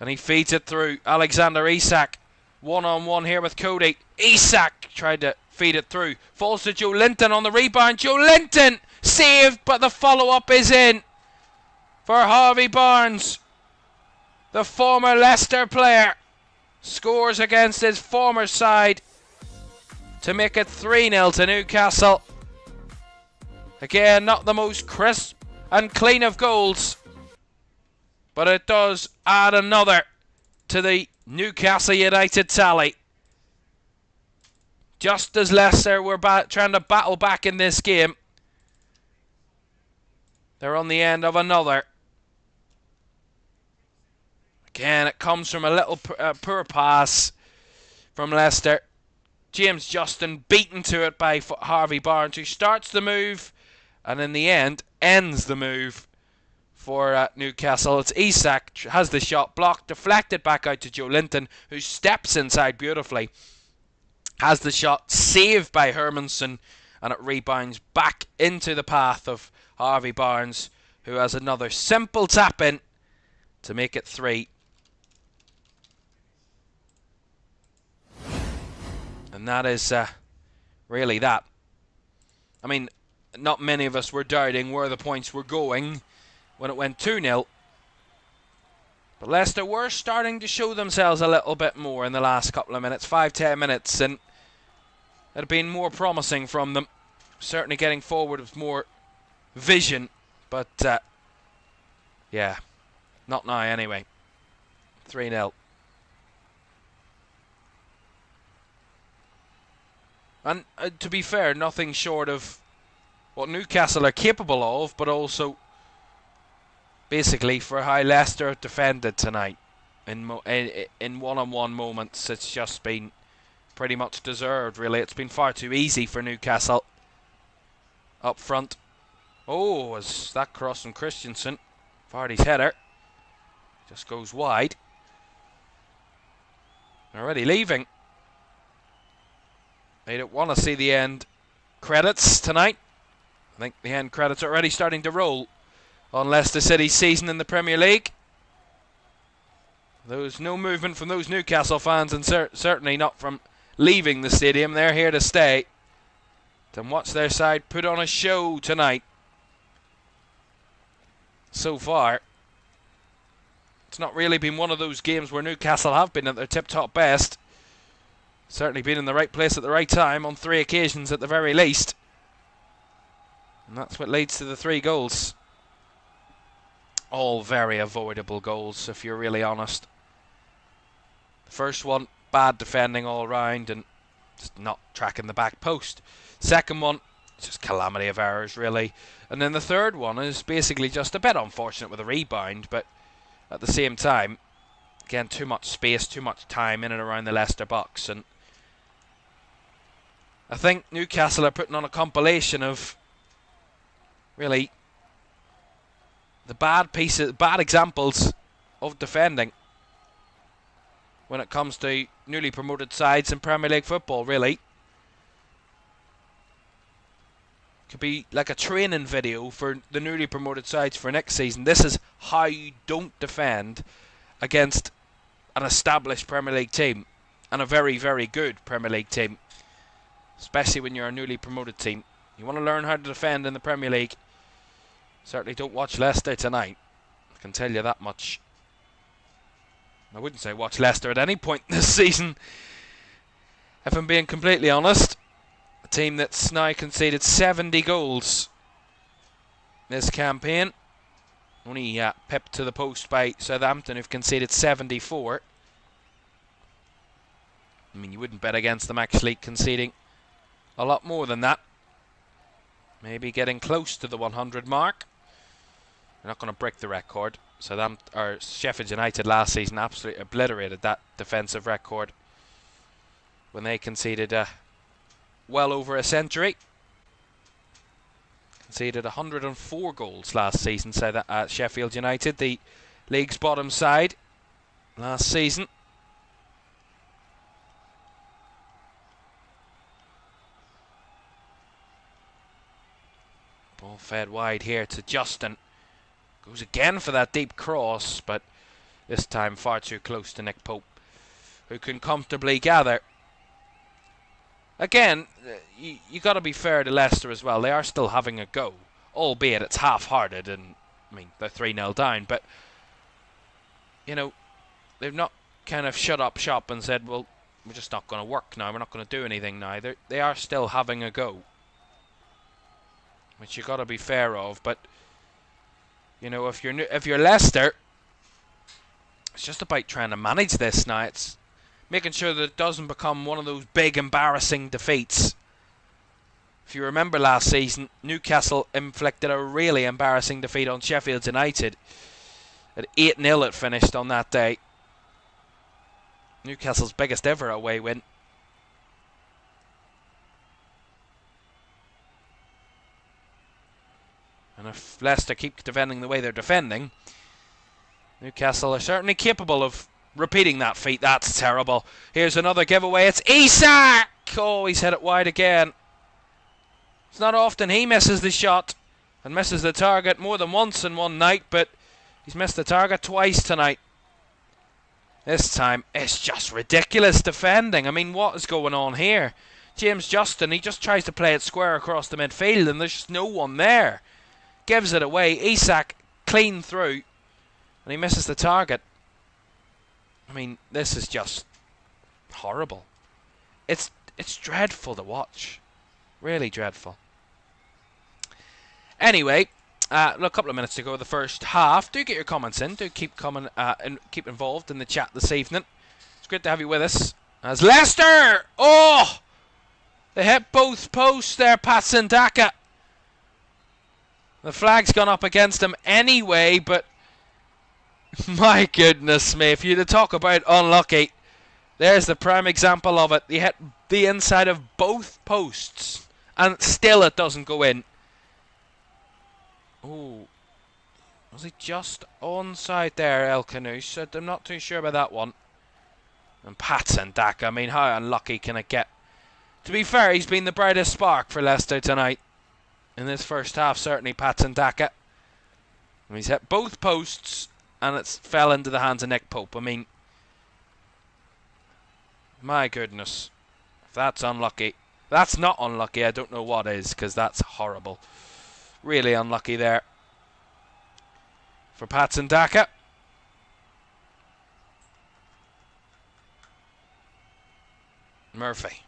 and he feeds it through. Alexander Isak, one-on-one here with Cody. Isak tried to feed it through. Falls to Joe Linton on the rebound. Joe Linton saved, but the follow-up is in for Harvey Barnes. The former Leicester player scores against his former side to make it 3-0 to Newcastle. Again, not the most crisp and clean of goals, but it does add another to the Newcastle United tally. Just as Leicester were trying to battle back in this game, they're on the end of another. Again, it comes from a little poor pass from Leicester. James Justin beaten to it by Harvey Barnes, who starts the move and in the end ends the move for Newcastle. It's Isak, has the shot blocked, deflected back out to Joe Linton, who steps inside beautifully. Has the shot saved by Hermansen, and it rebounds back into the path of Harvey Barnes, who has another simple tap in to make it 3. that is really that. I mean, not many of us were doubting where the points were going when it went 2-0. But Leicester were starting to show themselves a little bit more in the last couple of minutes, 5-10 minutes, and it had been more promising from them. Certainly getting forward with more vision, but yeah, not now anyway. 3-0. And to be fair, nothing short of what Newcastle are capable of, but also basically for how Leicester have defended tonight. In one-on-one moments, it's just been pretty much deserved, really. It's been far too easy for Newcastle up front. Oh, was that cross from Christensen? Vardy's header just goes wide. Already leaving. They don't want to see the end credits tonight. I think the end credits are already starting to roll on Leicester City's season in the Premier League. There's no movement from those Newcastle fans, and certainly not from leaving the stadium. They're here to stay and watch their side put on a show tonight. So far, it's not really been one of those games where Newcastle have been at their tip-top best. Certainly been in the right place at the right time on 3 occasions at the very least. And that's what leads to the 3 goals. All very avoidable goals, if you're really honest. The first one, bad defending all round and just not tracking the back post. Second one, just calamity of errors, really. And then the third one is basically just a bit unfortunate with a rebound, but at the same time, again, too much space, too much time in and around the Leicester box. And I think Newcastle are putting on a compilation of really the bad pieces, bad examples of defending when it comes to newly promoted sides in Premier League football, really. Could be like a training video for the newly promoted sides for next season. This is how you don't defend against an established Premier League team and a very, very good Premier League team, especially when you're a newly promoted team. You want to learn how to defend in the Premier League. Certainly don't watch Leicester tonight. I can tell you that much. I wouldn't say watch Leicester at any point this season, if I'm being completely honest. A team that's now conceded 70 goals this campaign. Only pipped to the post by Southampton, who've conceded 74. I mean, you wouldn't bet against them actually conceding a lot more than that. Maybe getting close to the 100 mark. They're not going to break the record. So Sheffield United last season absolutely obliterated that defensive record when they conceded well over a century. Conceded 104 goals last season. So that Sheffield United, the league's bottom side last season. Ball fed wide here to Justin. Goes again for that deep cross, but this time far too close to Nick Pope, who can comfortably gather. Again, you got to be fair to Leicester as well. They are still having a go, albeit it's half-hearted, and I mean they're 3-0 down. But you know, they've not kind of shut up shop and said, "Well, we're just not going to work now. We're not going to do anything now." They are still having a go, which you got to be fair of. But you know, if you're Leicester, it's just about trying to manage this now. It's making sure that it doesn't become one of those big embarrassing defeats. If you remember last season, Newcastle inflicted a really embarrassing defeat on Sheffield United. At 8-0 it finished on that day. Newcastle's biggest ever away win. And if Leicester keep defending the way they're defending, Newcastle are certainly capable of repeating that feat. That's terrible. Here's another giveaway. It's Isak! Oh, he's hit it wide again. It's not often he misses the shot and misses the target more than once in one night, but he's missed the target twice tonight. This time, it's just ridiculous defending. I mean, what is going on here? James Justin, he just tries to play it square across the midfield, and there's just no one there. Gives it away. Isak clean through, and he misses the target. I mean, this is just horrible. It's dreadful to watch. Really dreadful. Anyway, a couple of minutes to go the first half. Do get your comments in. Do keep coming and keep involved in the chat this evening. It's great to have you with us. As Leicester! Oh! They hit both posts there, Patsandaka. The flag's gone up against him anyway, but my goodness me, if you talk about unlucky, there's the prime example of it. They hit the inside of both posts, and still it doesn't go in. Oh, was he just onside there, El Canouse? I'm not too sure about that one. And Patsandaka, I mean, how unlucky can it get? To be fair, he's been the brightest spark for Leicester tonight. In this first half, certainly Patsandaka. He's hit both posts, and it's fell into the hands of Nick Pope. I mean, my goodness. If that's unlucky. That's not unlucky, I don't know what is, because that's horrible. Really unlucky there. For Patsandaka. Murphy.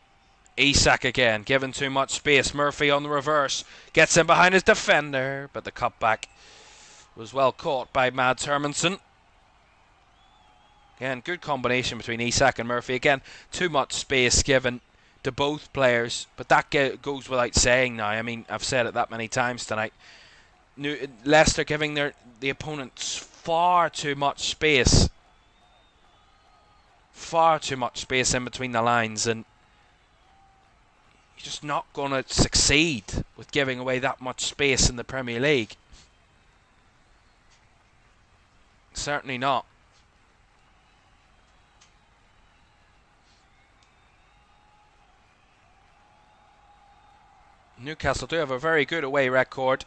Isak again, given too much space. Murphy on the reverse. Gets in behind his defender, but the cutback was well caught by Mads Hermansen. Again, good combination between Isak and Murphy. Again, too much space given to both players, but that goes without saying now. I mean, I've said it that many times tonight. Leicester giving the opponents far too much space. Far too much space in between the lines, and you're just not going to succeed with giving away that much space in the Premier League. Certainly not. Newcastle do have a very good away record.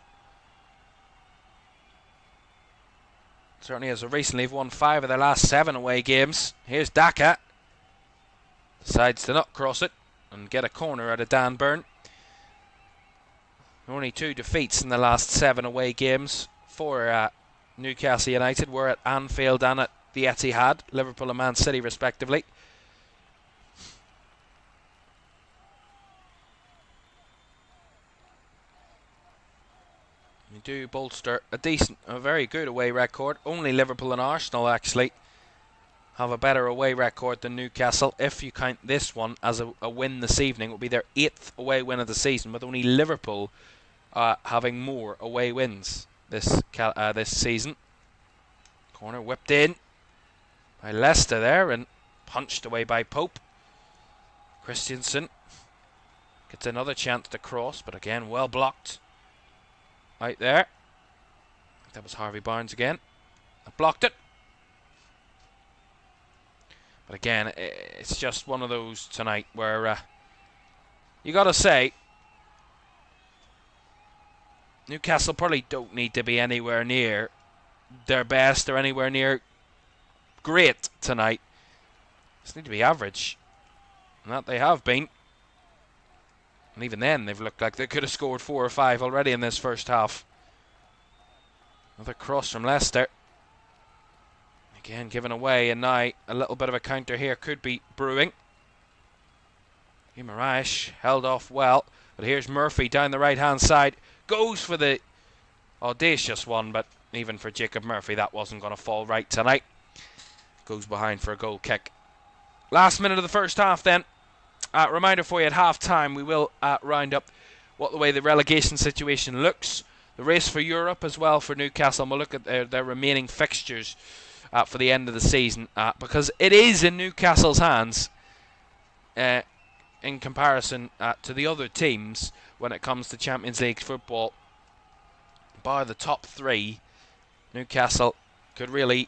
Certainly as of recently, they've won 5 of their last 7 away games. Here's Daka. Decides to not cross it and get a corner out of Dan Burn. Only 2 defeats in the last 7 away games for Newcastle United. Were at Anfield and at the Etihad, Liverpool and Man City respectively. We do bolster a very good away record. Only Liverpool and Arsenal actually have a better away record than Newcastle. If you count this one as a win this evening, it will be their 8th away win of the season, with only Liverpool having more away wins this season. Corner whipped in by Leicester there and punched away by Pope. Christensen gets another chance to cross, but again well blocked. Out there. That was Harvey Barnes again. I blocked it. But again, it's just one of those tonight where you got to say Newcastle probably don't need to be anywhere near their best or anywhere near great tonight. Just need to be average. And that they have been. And even then, they've looked like they could have scored 4 or 5 already in this first half. Another cross from Leicester. Again, given away, and now a little bit of a counter here could be brewing. Guimaraes held off well, but here's Murphy down the right-hand side. Goes for the audacious one, but even for Jacob Murphy, that wasn't going to fall right tonight. Goes behind for a goal kick. Last minute of the first half then. Reminder for you, at half-time we will round up the way the relegation situation looks. The race for Europe as well for Newcastle. We'll look at their remaining fixtures for the end of the season, because it is in Newcastle's hands in comparison to the other teams when it comes to Champions League football. Bar the top 3, Newcastle could really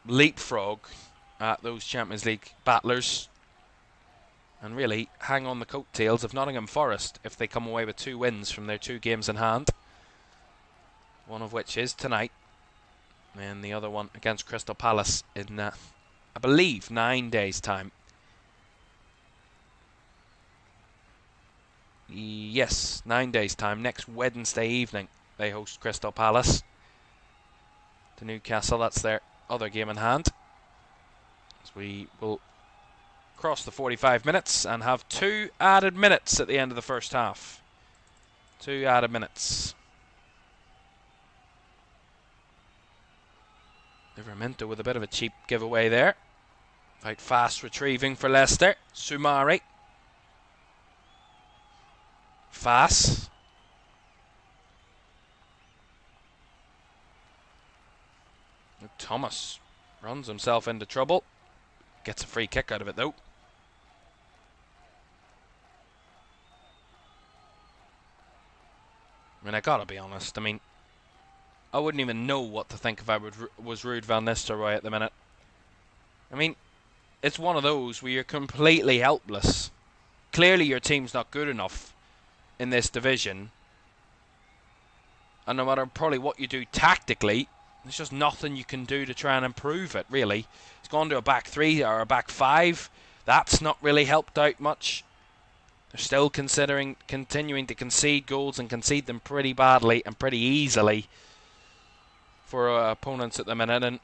leapfrog those Champions League battlers and really hang on the coattails of Nottingham Forest if they come away with 2 wins from their 2 games in hand. One of which is tonight, and the other one against Crystal Palace in I believe, 9 days' time. Yes, 9 days' time. Next Wednesday evening, they host Crystal Palace to Newcastle. That's their other game in hand. As we will cross the 45 minutes and have 2 added minutes at the end of the first half. 2 added minutes. Livramento with a bit of a cheap giveaway there. Quite fast retrieving for Leicester. Sumari. Fast. Thomas runs himself into trouble. Gets a free kick out of it though. I mean, I gotta be honest. I mean, I wouldn't even know what to think if I was Ruud van Nistelrooy at the minute. I mean, it's one of those where you're completely helpless. Clearly your team's not good enough in this division. And no matter probably what you do tactically, there's just nothing you can do to try and improve it, really. It's gone to a back 3 or a back 5. That's not really helped out much. They're still continuing to concede goals and concede them pretty badly and pretty easily for opponents at the minute. And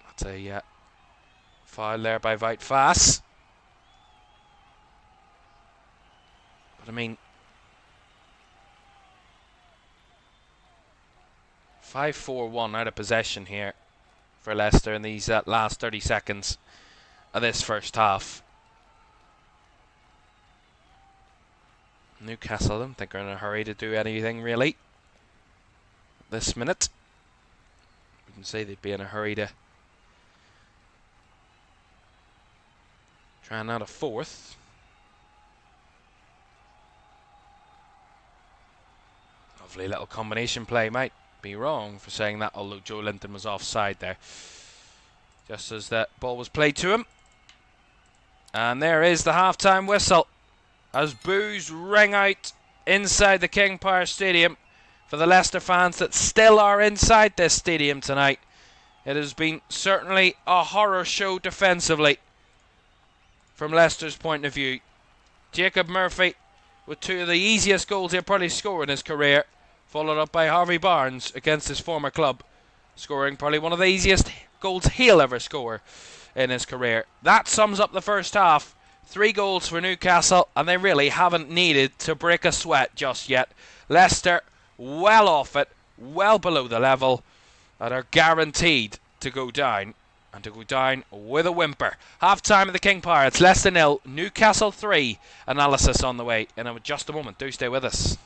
that's a foul there by Wout Faes. But I mean, 5-4-1 out of possession here for Leicester in these last 30 seconds of this first half. Newcastle, I don't think are in a hurry to do anything really this minute. Wouldn't say they'd be in a hurry to try and add a fourth. Lovely little combination play. Might be wrong for saying that, although Joe Linton was offside there just as that ball was played to him. And there is the half-time whistle as boos ring out inside the King Power Stadium for the Leicester fans that still are inside this stadium tonight. It has been certainly a horror show defensively from Leicester's point of view. Jacob Murphy with 2 of the easiest goals he'll probably score in his career, followed up by Harvey Barnes against his former club, scoring probably one of the easiest goals he'll ever score in his career. That sums up the first half. 3 goals for Newcastle, and they really haven't needed to break a sweat just yet. Leicester well off it, well below the level, and are guaranteed to go down, and to go down with a whimper. Half-time of the King Power. It's Leicester 0, Newcastle 3. Analysis on the way in just a moment. Do stay with us.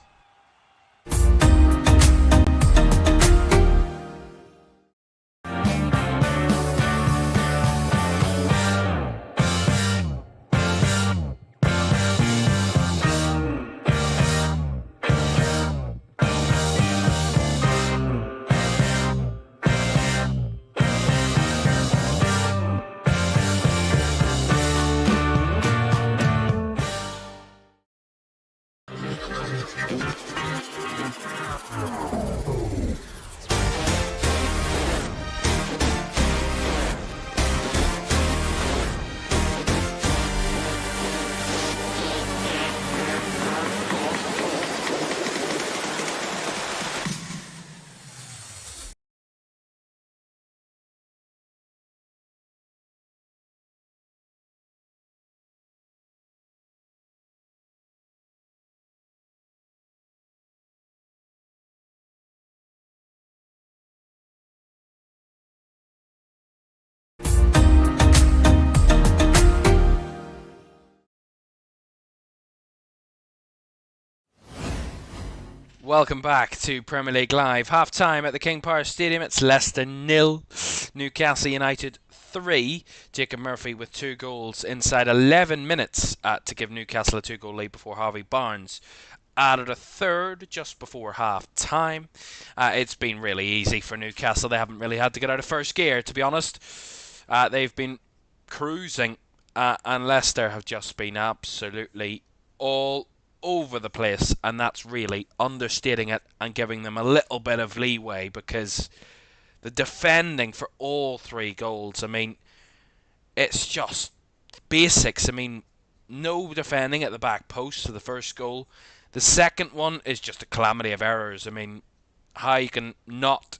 Welcome back to Premier League Live. Half-time at the King Power Stadium. It's Leicester 0, Newcastle United 3. Jacob Murphy with 2 goals inside 11 minutes to give Newcastle a 2-goal lead before Harvey Barnes added a third just before half-time. It's been really easy for Newcastle. They haven't really had to get out of first gear, to be honest. They've been cruising, and Leicester have just been absolutely all over the place, and that's really understating it and giving them a little bit of leeway, because the defending for all 3 goals, I mean, it's just basics. I mean, no defending at the back post for the first goal. The second one is just a calamity of errors. I mean, how you can not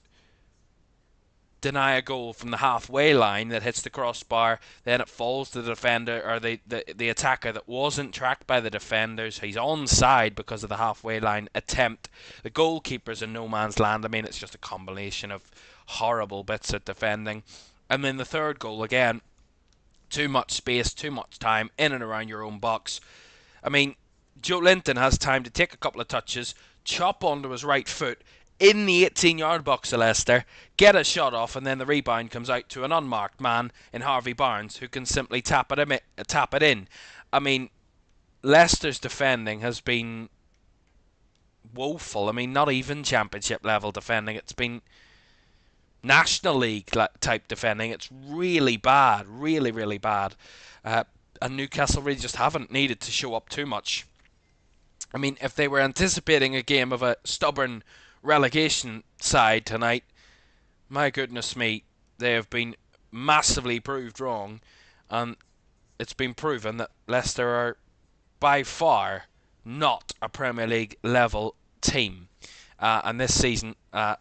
deny a goal from the halfway line that hits the crossbar, then it falls to the defender or the attacker that wasn't tracked by the defenders. He's onside because of the halfway line attempt. The goalkeeper's in no man's land. I mean, it's just a combination of horrible bits at defending. And then the third goal, again, too much space, too much time in and around your own box. I mean, Joe Linton has time to take a couple of touches, chop onto his right foot in the 18-yard box of Leicester, get a shot off, and then the rebound comes out to an unmarked man in Harvey Barnes, who can simply tap it in. I mean, Leicester's defending has been woeful. I mean, not even championship level defending. It's been National League type defending. It's really bad, really, really bad. And Newcastle really just haven't needed to show up too much. I mean, if they were anticipating a game of a stubborn relegation side tonight, my goodness me, they have been massively proved wrong, and it's been proven that Leicester are by far not a Premier League level team. And this season, I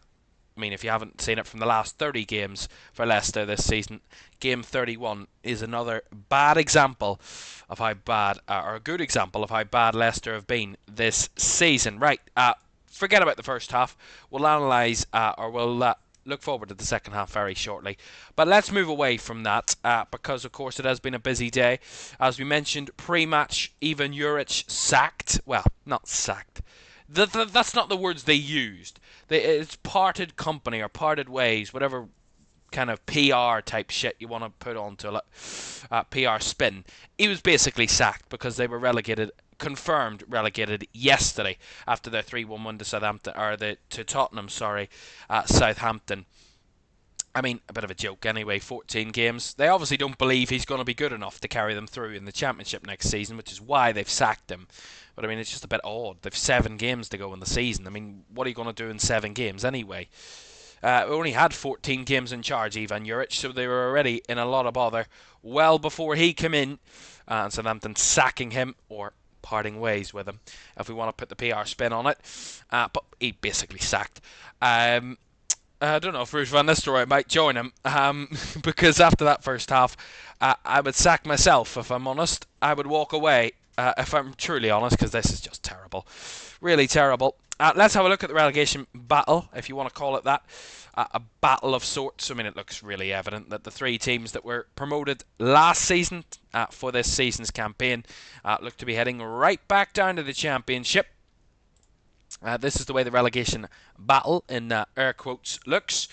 mean, if you haven't seen it from the last 30 games for Leicester this season, game 31 is another bad example of how bad, or a good example of how bad Leicester have been this season. Right, forget about the first half. We'll analyse, or we'll look forward to the second half very shortly. But let's move away from that, because of course it has been a busy day. As we mentioned, pre-match, Ivan Juric sacked. Well, not sacked. That's not the words they used. It's parted company or parted ways, whatever kind of PR type shit you want to put onto a PR spin. He was basically sacked because they were confirmed relegated yesterday after their 3-1 win to Tottenham, Southampton. I mean, a bit of a joke anyway, 14 games. They obviously don't believe he's going to be good enough to carry them through in the Championship next season, which is why they've sacked him. But I mean, it's just a bit odd. They've 7 games to go in the season. I mean, what are you going to do in 7 games anyway? We only had 14 games in charge, Ivan Juric, so they were already in a lot of bother well before he came in. And Southampton sacking him, or parting ways with him, if we want to put the PR spin on it. But he basically sacked. I don't know if Ruud van Nistelrooy might join him, because after that first half, I would sack myself, if I'm honest. I would walk away, if I'm truly honest, because this is just terrible. Really terrible. Let's have a look at the relegation battle, if you want to call it that. A battle of sorts. I mean, it looks really evident that the 3 teams that were promoted last season for this season's campaign look to be heading right back down to the Championship. This is the way the relegation battle, in air quotes, looks.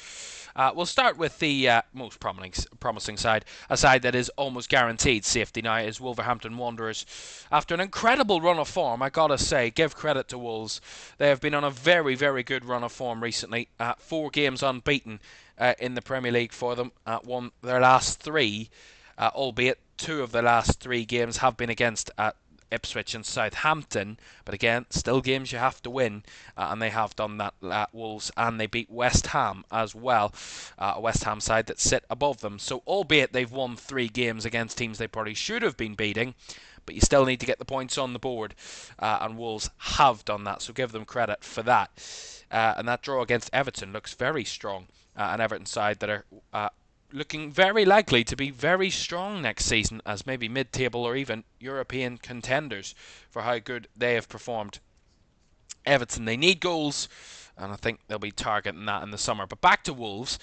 We'll start with the most promising side, a side that is almost guaranteed safety now, is Wolverhampton Wanderers. After an incredible run of form, I gotta say, give credit to Wolves. They have been on a very, very good run of form recently. 4 games unbeaten in the Premier League for them. Won their last 3, albeit 2 of their last 3 games have been against Ipswich and Southampton, but again, still games you have to win, and they have done that, Wolves, and they beat West Ham as well, a West Ham side that sit above them. So albeit they've won 3 games against teams they probably should have been beating, but you still need to get the points on the board, and Wolves have done that, so give them credit for that. And that draw against Everton looks very strong, an Everton side that are looking very likely to be very strong next season as maybe mid-table or even European contenders for how good they have performed. Everton, they need goals, and I think they'll be targeting that in the summer. But back to Wolves.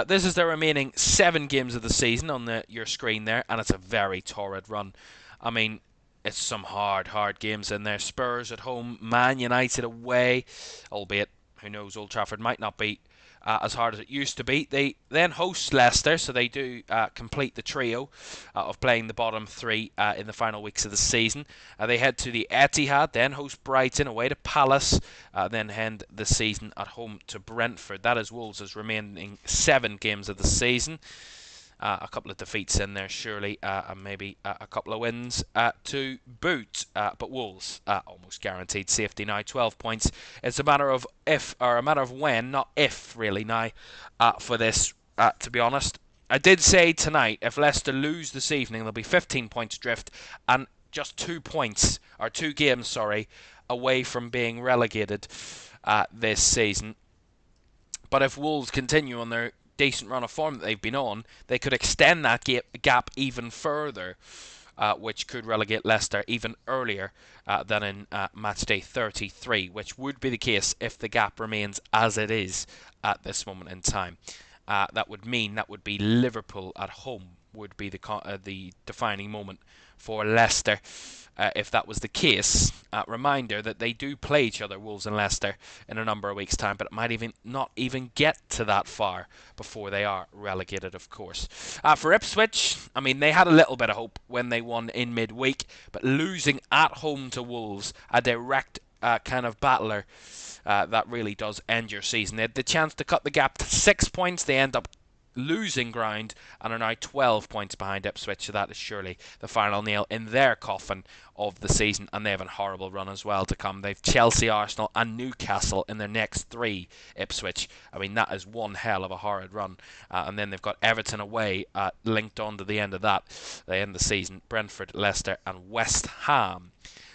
This is their remaining 7 games of the season on your screen there, and it's a very torrid run. I mean, it's some hard games in there. Spurs at home, Man United away, albeit, who knows, Old Trafford might not be as hard as it used to be. They then host Leicester, so they do complete the trio of playing the bottom 3 in the final weeks of the season. They head to the Etihad, then host Brighton, away to Palace, then end the season at home to Brentford. That is Wolves' remaining 7 games of the season. A couple of defeats in there, surely, and maybe a couple of wins to boot. But Wolves, almost guaranteed safety now, 12 points. It's a matter of if, or a matter of when, not if, really, now, for this, to be honest. I did say tonight, if Leicester lose this evening, they'll be 15 points adrift and just 2 points, or 2 games, sorry, away from being relegated this season. But if Wolves continue on their decent run of form that they've been on, they could extend that gap even further, which could relegate Leicester even earlier than in Matchday 33, which would be the case if the gap remains as it is at this moment in time. That would be Liverpool at home would be the defining moment for Leicester. If that was the case, reminder that they do play each other, Wolves and Leicester, in a number of weeks' time, but it might not even get to that far before they are relegated, of course. For Ipswich, I mean, they had a little bit of hope when they won in midweek, but losing at home to Wolves, a direct kind of battler, that really does end your season. They had the chance to cut the gap to 6 points. They end up losing ground and are now 12 points behind Ipswich, so that is surely the final nail in their coffin of the season, and they have a horrible run as well to come. They've Chelsea, Arsenal and Newcastle in their next 3, Ipswich. I mean, that is one hell of a horrid run. And then they've got Everton away, linked on to the end of that. They end the season, Brentford, Leicester and West Ham.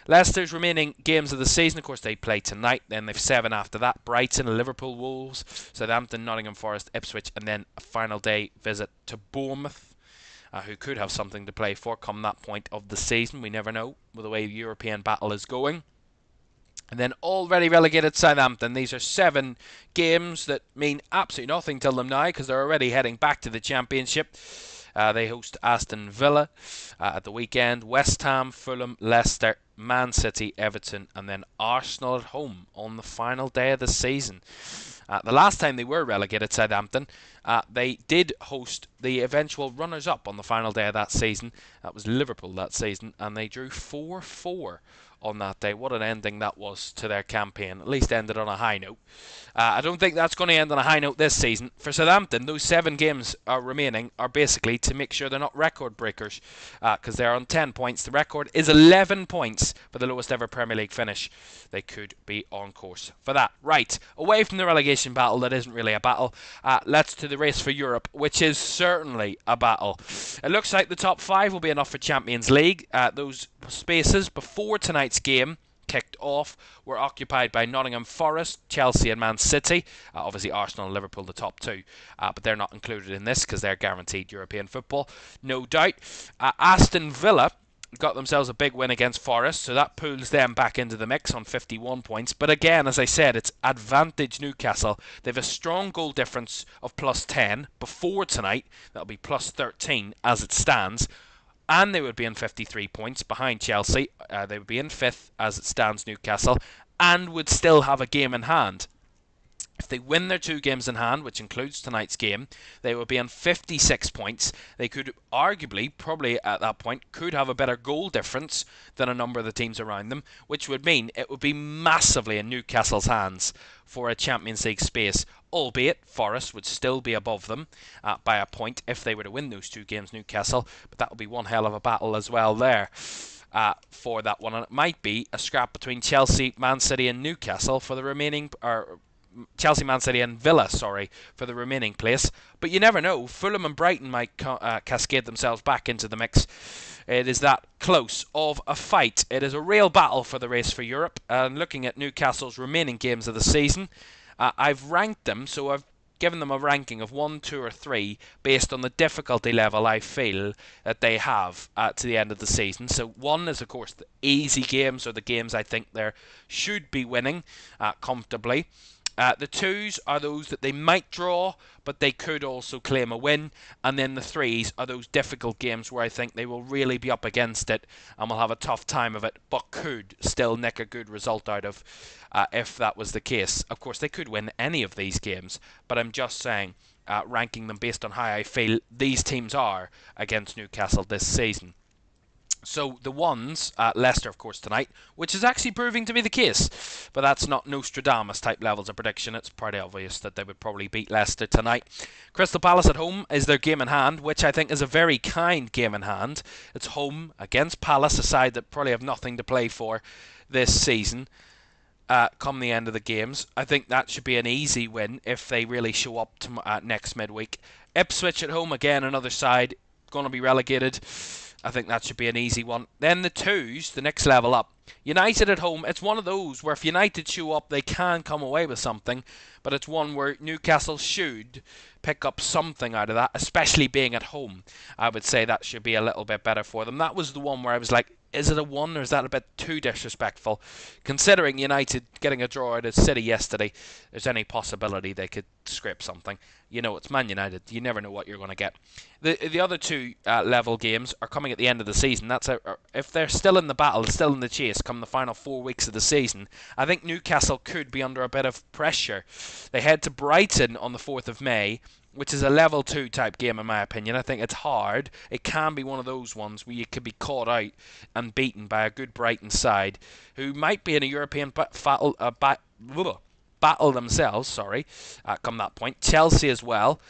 Leicester's remaining games of the season, of course, they play tonight. Then they've 7 after that. Brighton, Liverpool, Wolves, Southampton, Nottingham Forest, Ipswich, and then a final day visit to Bournemouth, who could have something to play for come that point of the season. We never know with the way the European battle is going. And then already relegated Southampton. These are 7 games that mean absolutely nothing to them now because they're already heading back to the Championship. They host Aston Villa at the weekend, West Ham, Fulham, Leicester, Man City, Everton, and then Arsenal at home on the final day of the season. The last time they were relegated, Southampton, they did host the eventual runners-up on the final day of that season. That was Liverpool that season, and they drew 4-4 on that day. What an ending that was to their campaign. At least ended on a high note. I don't think that's going to end on a high note this season. For Southampton, those 7 games remaining are basically to make sure they're not record breakers, because they're on 10 points. The record is 11 points for the lowest ever Premier League finish. They could be on course for that. Right, away from the relegation battle that isn't really a battle, let's to the race for Europe, which is certainly a battle. It looks like the top 5 will be enough for Champions League. Those spaces before tonight's game kicked off were occupied by Nottingham Forest, Chelsea and Man City. Obviously Arsenal and Liverpool the top 2, but they're not included in this because they're guaranteed European football, no doubt. Aston Villa got themselves a big win against Forest, so that pulls them back into the mix on 51 points. But again, as I said, it's advantage Newcastle. They have a strong goal difference of plus 10 before tonight. That'll be plus 13 as it stands. And they would be on 53 points behind Chelsea. They would be in 5th as it stands, Newcastle, and would still have a game in hand. If they win their 2 games in hand, which includes tonight's game, they would be on 56 points. They could arguably, probably at that point, could have a better goal difference than a number of the teams around them, which would mean it would be massively in Newcastle's hands for a Champions League space, albeit Forest would still be above them by a point if they were to win those 2 games, Newcastle, but that would be one hell of a battle as well there. For that one, and it might be a scrap between Chelsea, Man City and Newcastle for the remaining, or Chelsea, Man City and Villa, for the remaining place. But you never know. Fulham and Brighton might cascade themselves back into the mix. It is that close of a fight. It is a real battle for the race for Europe. And looking at Newcastle's remaining games of the season, I've ranked them, so I've given them a ranking of 1, 2 or 3 based on the difficulty level I feel that they have to the end of the season. So 1 is of course the easy games, or the games I think they should be winning comfortably. The 2s are those that they might draw, but they could also claim a win. And then the 3s are those difficult games where I think they will really be up against it and will have a tough time of it, but could still nick a good result out of if that was the case. Of course, they could win any of these games, but I'm just saying, ranking them based on how I feel these teams are against Newcastle this season. So the ones, Leicester of course tonight, which is actually proving to be the case, but that's not Nostradamus type levels of prediction. It's pretty obvious that they would probably beat Leicester tonight. Crystal Palace at home is their game in hand, which I think is a very kind game in hand. It's home against Palace, a side that probably have nothing to play for this season. come the end of the games. I think that should be an easy win if they really show up next midweek. Ipswich at home, again, another side going to be relegated. I think that should be an easy one. Then the twos, the next level up. United at home, it's one of those where if United show up, they can come away with something, but it's one where Newcastle should pick up something out of that, especially being at home. I would say that should be a little bit better for them. That was the one where I was like, is it a 1 or is that a bit too disrespectful? Considering United getting a draw out of City yesterday, there's any possibility they could scrape something. You know, it's Man United. You never know what you're going to get. The other two level games are coming at the end of the season. If they're still in the battle, still in the chase, come the final 4 weeks of the season, I think Newcastle could be under a bit of pressure. They head to Brighton on the 4th of May, which is a level 2 type game in my opinion. I think it's hard. It can be one of those ones where you could be caught out and beaten by a good Brighton side who might be in a European battle themselves, come that point. Chelsea as well,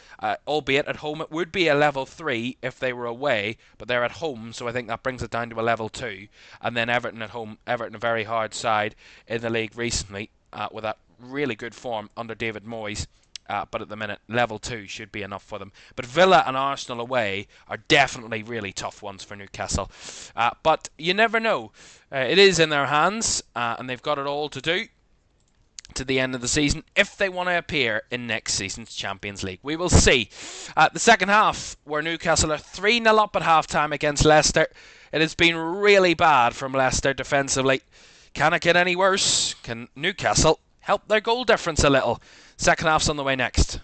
albeit at home it would be a level 3 if they were away, but they're at home, so I think that brings it down to a level 2. And then Everton at home. Everton, a very hard side in the league recently, with that really good form under David Moyes. But at the minute, level 2 should be enough for them. But Villa and Arsenal away are definitely really tough ones for Newcastle. But you never know. It is in their hands, and they've got it all to do to the end of the season if they want to appear in next season's Champions League. We will see. The second half, where Newcastle are 3-0 up at half-time against Leicester. It has been really bad from Leicester defensively. Can it get any worse? Can Newcastle help their goal difference a little? Second half's on the way next.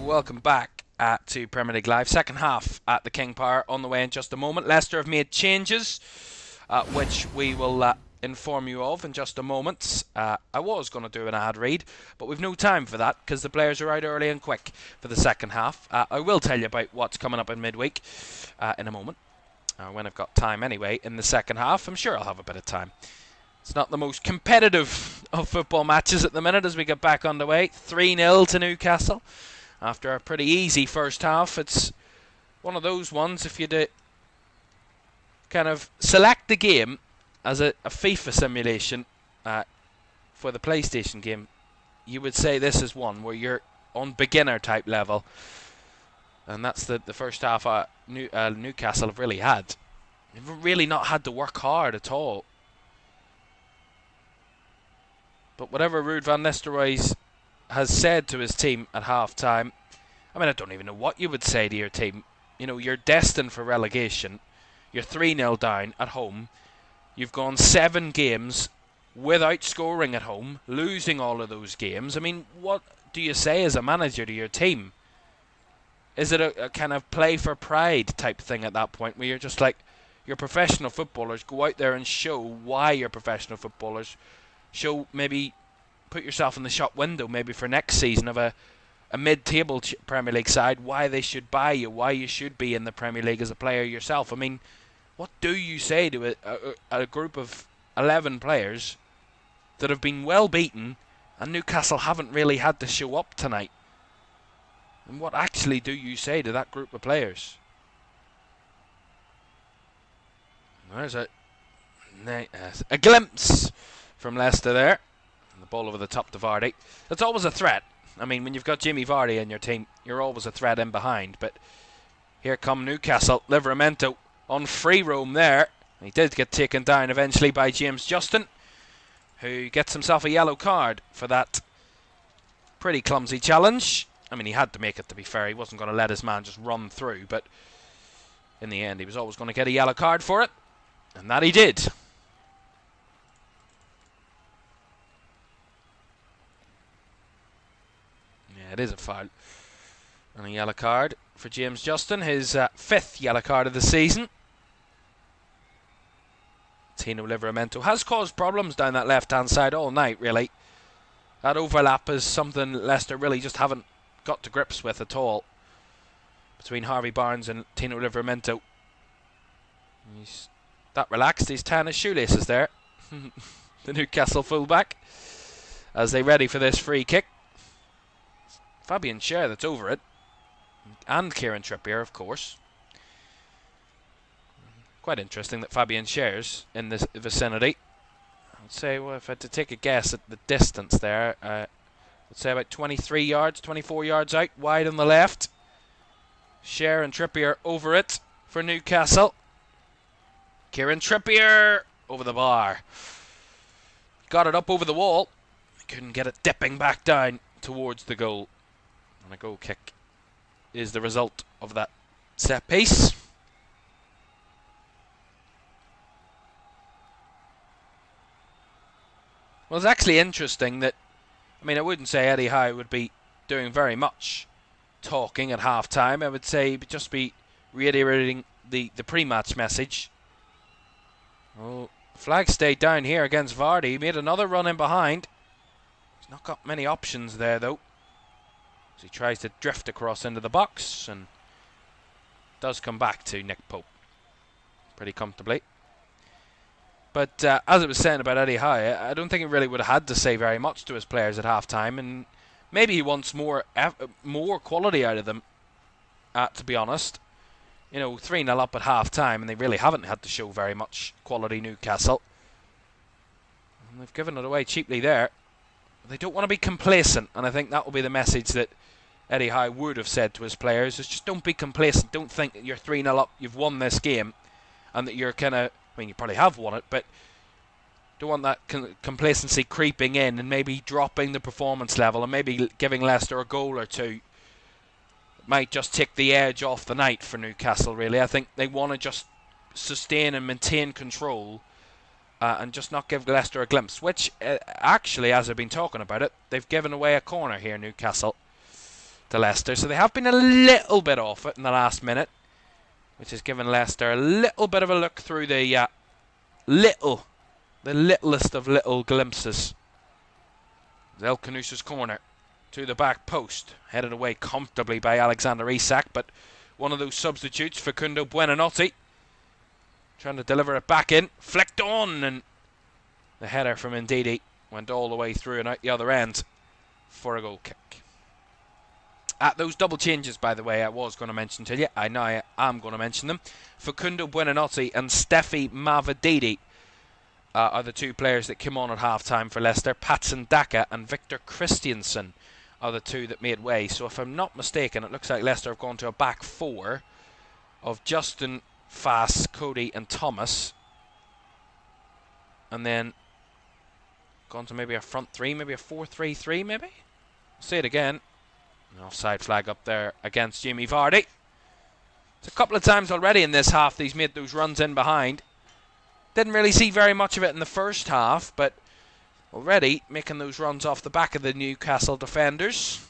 Welcome back to Premier League Live. Second half at the King Power on the way in just a moment. Leicester have made changes, which we will inform you of in just a moment. I was going to do an ad read, but we've no time for that because the players are out early and quick for the second half. I will tell you about what's coming up in midweek in a moment, when I've got time anyway in the second half. I'm sure I'll have a bit of time. It's not the most competitive of football matches at the minute as we get back underway. 3-0 to Newcastle. After a pretty easy first half, it's one of those ones, if you kind of select the game as a FIFA simulation for the PlayStation game, you would say this is one where you're on beginner type level. And that's the first half Newcastle have really had. They've really not had to work hard at all. But whatever Ruud van Nistelrooy has said to his team at half-time, I mean, I don't even know what you would say to your team. You know, you're destined for relegation. You're 3-0 down at home. You've gone 7 games without scoring at home, losing all of those games. I mean, what do you say as a manager to your team? Is it a kind of play for pride type thing at that point where you're just like, you're professional footballers, go out there and show why you're professional footballers. Show, maybe put yourself in the shop window maybe for next season of a mid-table Premier League side, why they should buy you, why you should be in the Premier League as a player yourself. I mean, what do you say to a group of 11 players that have been well beaten and Newcastle haven't really had to show up tonight? And what actually do you say to that group of players? There's a glimpse from Leicester there. And the ball over the top to Vardy. That's always a threat. I mean, when you've got Jimmy Vardy in your team, you're always a threat in behind. But here come Newcastle. Livramento on free roam there. He did get taken down eventually by James Justin, who gets himself a yellow card for that pretty clumsy challenge. I mean, he had to make it, to be fair. He wasn't going to let his man just run through. But in the end, he was always going to get a yellow card for it. And that he did. Yeah, it is a foul. And a yellow card for James Justin, his 5th yellow card of the season. Tino Livramento has caused problems down that left-hand side all night, really. That overlap is something Leicester really just haven't got to grips with at all. Between Harvey Barnes and Tino Livramento. He's that relaxed, he's tying his shoelaces there. The Newcastle fullback. As they ready for this free kick. Fabian Schär that's over it. And Kieran Trippier, of course. Quite interesting that Fabian Schär's in this vicinity. I'd say, well, if I had to take a guess at the distance there, I'd say about 23 yards, 24 yards out, wide on the left. Schär and Trippier over it for Newcastle. Kieran Trippier over the bar. Got it up over the wall. Couldn't get it dipping back down towards the goal. And a goal kick is the result of that set piece. Well, it's actually interesting that, I mean, I wouldn't say Eddie Howe would be doing very much talking at half-time. I would say he'd just be reiterating the pre-match message. Oh, flag stayed down here against Vardy. He made another run in behind. He's not got many options there, though. So he tries to drift across into the box and does come back to Nick Pope pretty comfortably. But as I was saying about Eddie Howe, I don't think he really would have had to say very much to his players at half-time, and maybe he wants more quality out of them, to be honest. You know, 3-0 up at half-time, and they really haven't had to show very much quality, Newcastle. And they've given it away cheaply there. They don't want to be complacent, and I think that will be the message that Eddie Howe would have said to his players, is just don't be complacent. Don't think that you're 3-0 up, you've won this game, and that you're kind of, I mean, you probably have won it, but don't want that complacency creeping in and maybe dropping the performance level and maybe giving Leicester a goal or two. It might just take the edge off the night for Newcastle, really. I think they want to just sustain and maintain control and just not give Leicester a glimpse, which actually, as I've been talking about it, they've given away a corner here, Newcastle, to Leicester. So they have been a little bit off it in the last minute, which has given Leicester a little bit of a look through the littlest of little glimpses. El Canusa's corner to the back post, headed away comfortably by Alexander Isak, but one of those substitutes, Facundo Buonanotte, trying to deliver it back in, flicked on, and the header from Ndidi went all the way through and out the other end for a goal kick. Those double changes, by the way, I was going to mention to you. I know I am going to mention them. Facundo Buonanotte and Steffi Mavididi are the two players that came on at half-time for Leicester. Patson Daka and Victor Christiansen are the two that made way. So if I'm not mistaken, it looks like Leicester have gone to a back four of Justin, Fass, Cody and Thomas. And then gone to maybe a front three, maybe a 4-3-3 maybe? Say it again. An offside flag up there against Jamie Vardy. It's a couple of times already in this half he's made those runs in behind. Didn't really see very much of it in the first half, but already making those runs off the back of the Newcastle defenders.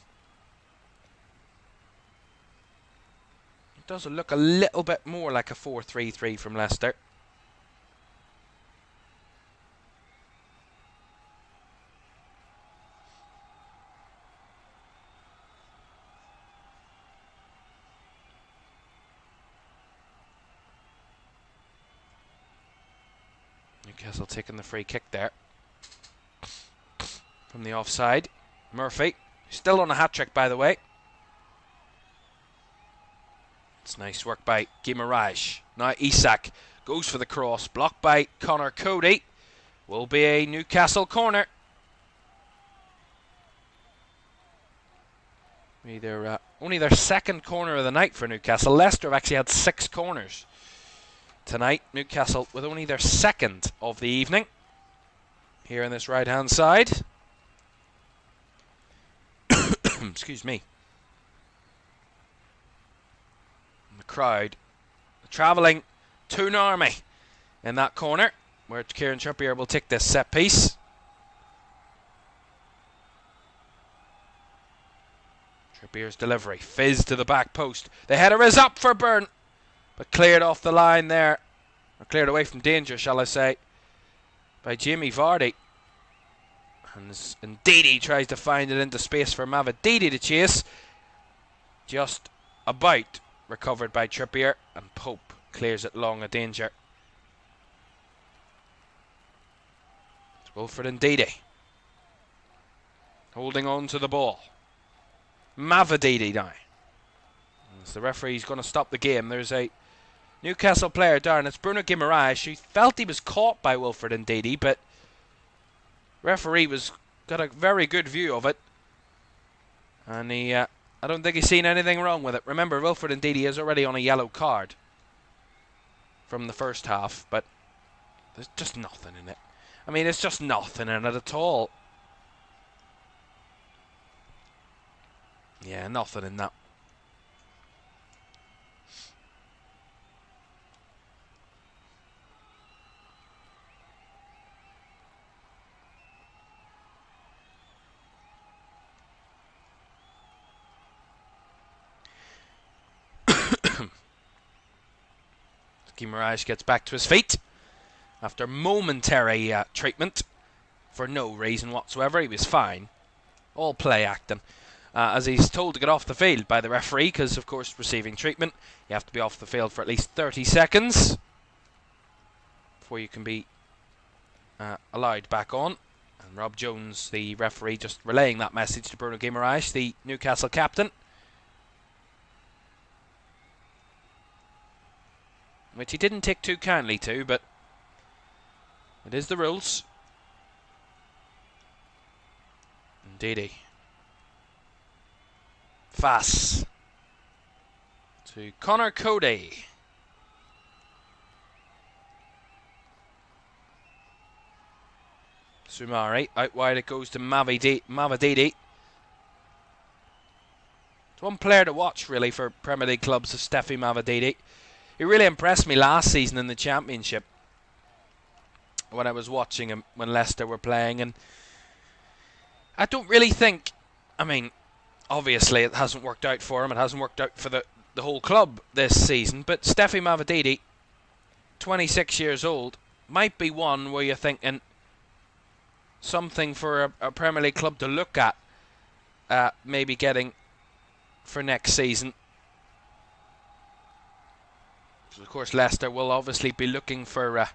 It does look a little bit more like a 4-3-3 from Leicester. Newcastle taking the free kick there from the offside. Murphy, still on a hat-trick, by the way. It's nice work by Guimaraes. Now Isak goes for the cross, blocked by Connor Cody. Will be a Newcastle corner. Only their second corner of the night for Newcastle. Leicester have actually had 6 corners tonight. Newcastle with only their second of the evening here on this right hand side. Excuse me. And the crowd travelling to an army in that corner where Kieran Trippier will take this set piece. Trippier's delivery. Fizz to the back post. The header is up for Burn, but cleared off the line there. Or cleared away from danger, shall I say, by Jamie Vardy. And Ndidi tries to find it into space for Mavididi to chase. Just about recovered by Trippier, and Pope clears it long of danger. It's Wilfred Ndidi holding on to the ball. Mavididi now. As the referee's going to stop the game, there's a Newcastle player down. It's Bruno Guimaraes, who felt he was caught by Wilfred Ndidi, but referee got a very good view of it, and I don't think he's seen anything wrong with it. Remember, Wilfred Ndidi is already on a yellow card from the first half, but there's just nothing in it. I mean, it's just nothing in it at all. Yeah, nothing in that. Guimaraes gets back to his feet after momentary treatment for no reason whatsoever. He was fine. All play acting. As he's told to get off the field by the referee, because of course receiving treatment you have to be off the field for at least 30 seconds before you can be allowed back on. And Rob Jones, the referee, just relaying that message to Bruno Guimaraes, the Newcastle captain, which he didn't take too kindly to, but it is the rules. Indeedy. Fass to Connor Cody. Sumari, out wide it goes to Mavididi. It's one player to watch really for Premier League clubs, is Steffi Mavididi. He really impressed me last season in the Championship when I was watching him when Leicester were playing, and I don't really think, I mean, obviously it hasn't worked out for him, it hasn't worked out for the whole club this season, but Steffi Mavididi, 26 years old, might be one where you're thinking something for a Premier League club to look at, maybe getting for next season. Of course, Leicester will obviously be looking for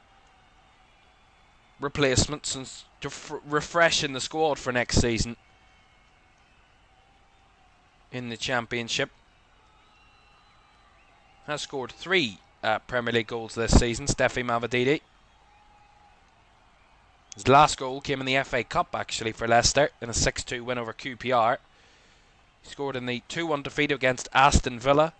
replacements and to refreshing the squad for next season in the Championship. Has scored 3 Premier League goals this season, Steffi Mavididi. His last goal came in the FA Cup, actually, for Leicester in a 6-2 win over QPR. He scored in the 2-1 defeat against Aston Villa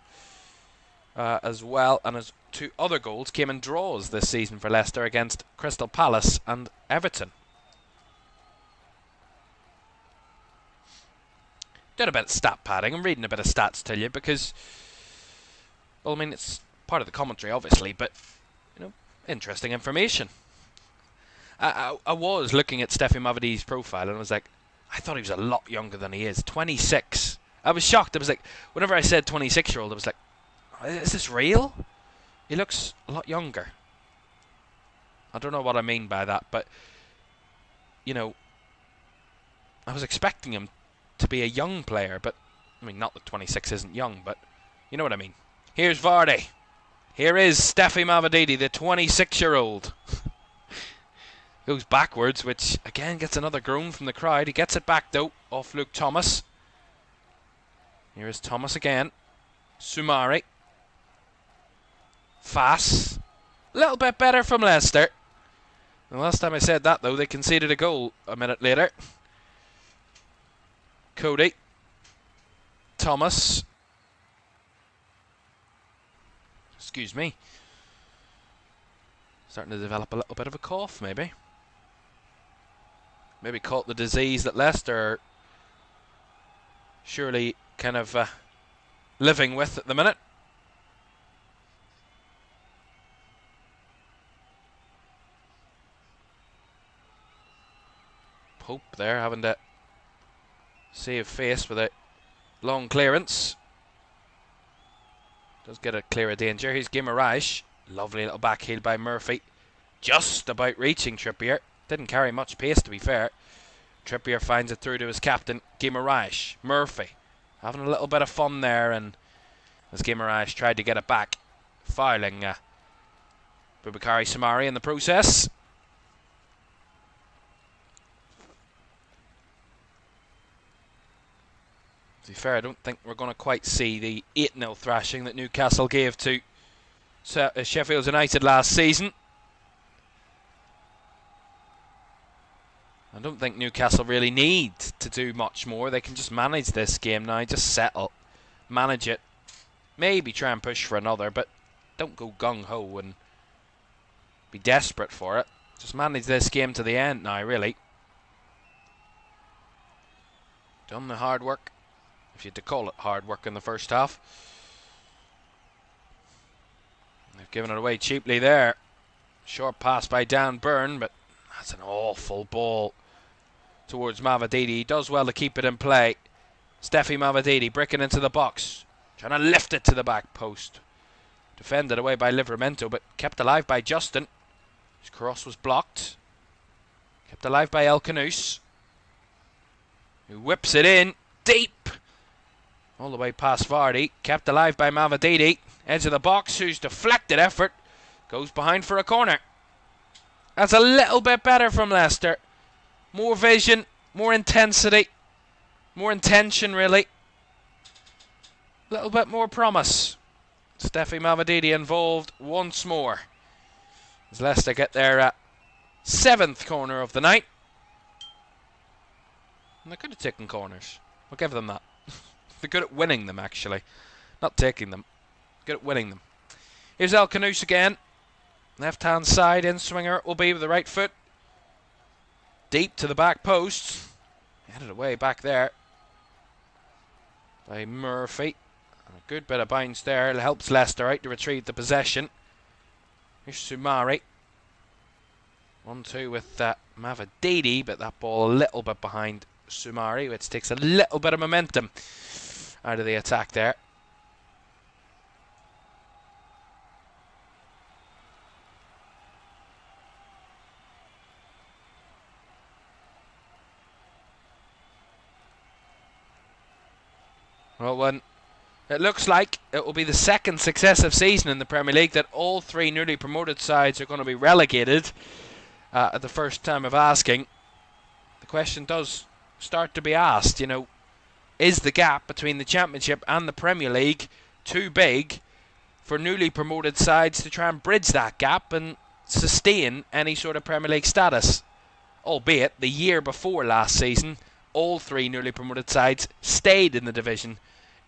as well, and his 2 other goals came in draws this season for Leicester against Crystal Palace and Everton. Did a bit of stat padding. I'm reading a bit of stats to you because, well, I mean, it's part of the commentary, obviously, but, you know, interesting information. I was looking at Steffi Mavidi's profile and I was like, I thought he was a lot younger than he is. 26. I was shocked. I was like, whenever I said 26-year-old, I was like, is this real? He looks a lot younger. I don't know what I mean by that, but, you know, I was expecting him to be a young player, but, I mean, not that 26 isn't young, but you know what I mean. Here's Vardy. Here is Steffi Mavididi, the 26-year-old. Goes backwards, which, again, gets another groan from the crowd. He gets it back, though, off Luke Thomas. Here is Thomas again. Sumari. Fass. A little bit better from Leicester. The last time I said that, though, they conceded a goal a minute later. Cody. Thomas. Excuse me. Starting to develop a little bit of a cough, maybe. Maybe caught the disease that Leicester are surely kind of living with at the minute. Pope there having to save face with a Long clearance. Does get a clear of danger. Here's Guimaraes. Lovely little backheel by Murphy. Just about reaching Trippier. Didn't carry much pace, to be fair. Trippier finds it through to his captain, Guimaraes. Murphy having a little bit of fun there, and as Guimaraes tried to get it back, fouling Boubakary Soumaré in the process. To be fair, I don't think we're going to quite see the 8-0 thrashing that Newcastle gave to Sheffield United last season. I don't think Newcastle really need to do much more. They can just manage this game now, just settle, manage it, maybe try and push for another, but don't go gung-ho and be desperate for it. Just manage this game to the end now, really. Done the hard work, if you had to call it hard work in the first half. They've given it away cheaply there. Short pass by Dan Burn, but that's an awful ball towards Mavididi. He does well to keep it in play. Steffi Mavididi bricking into the box, trying to lift it to the back post. Defended away by Livramento, but kept alive by Justin. His cross was blocked. Kept alive by El Canouse, who whips it in deep, all the way past Vardy. Kept alive by Mavididi. Edge of the box, whose deflected effort goes behind for a corner. That's a little bit better from Leicester. More vision, more intensity, more intention, really. A little bit more promise. Steffi Mavididi involved once more, as Leicester get their 7th corner of the night. And they're good at taking corners. We'll give them that. They're good at winning them, actually. Not taking them. Good at winning them. Here's El Canouse again. Left hand side, in swinger it will be with the right foot. Deep to the back post. Headed away back there by Murphy. And a good bit of bounce there. It helps Leicester out to retrieve the possession. Here's Soumaré. 1-2 with Mavididi, but that ball a little bit behind Soumaré, which takes a little bit of momentum out of the attack there. Well, when it looks like it will be the 2nd successive season in the Premier League that all 3 newly promoted sides are going to be relegated at the first time of asking, the question does start to be asked, you know, is the gap between the Championship and the Premier League too big for newly promoted sides to try and bridge that gap and sustain any sort of Premier League status? Albeit, the year before last season, all 3 newly promoted sides stayed in the division.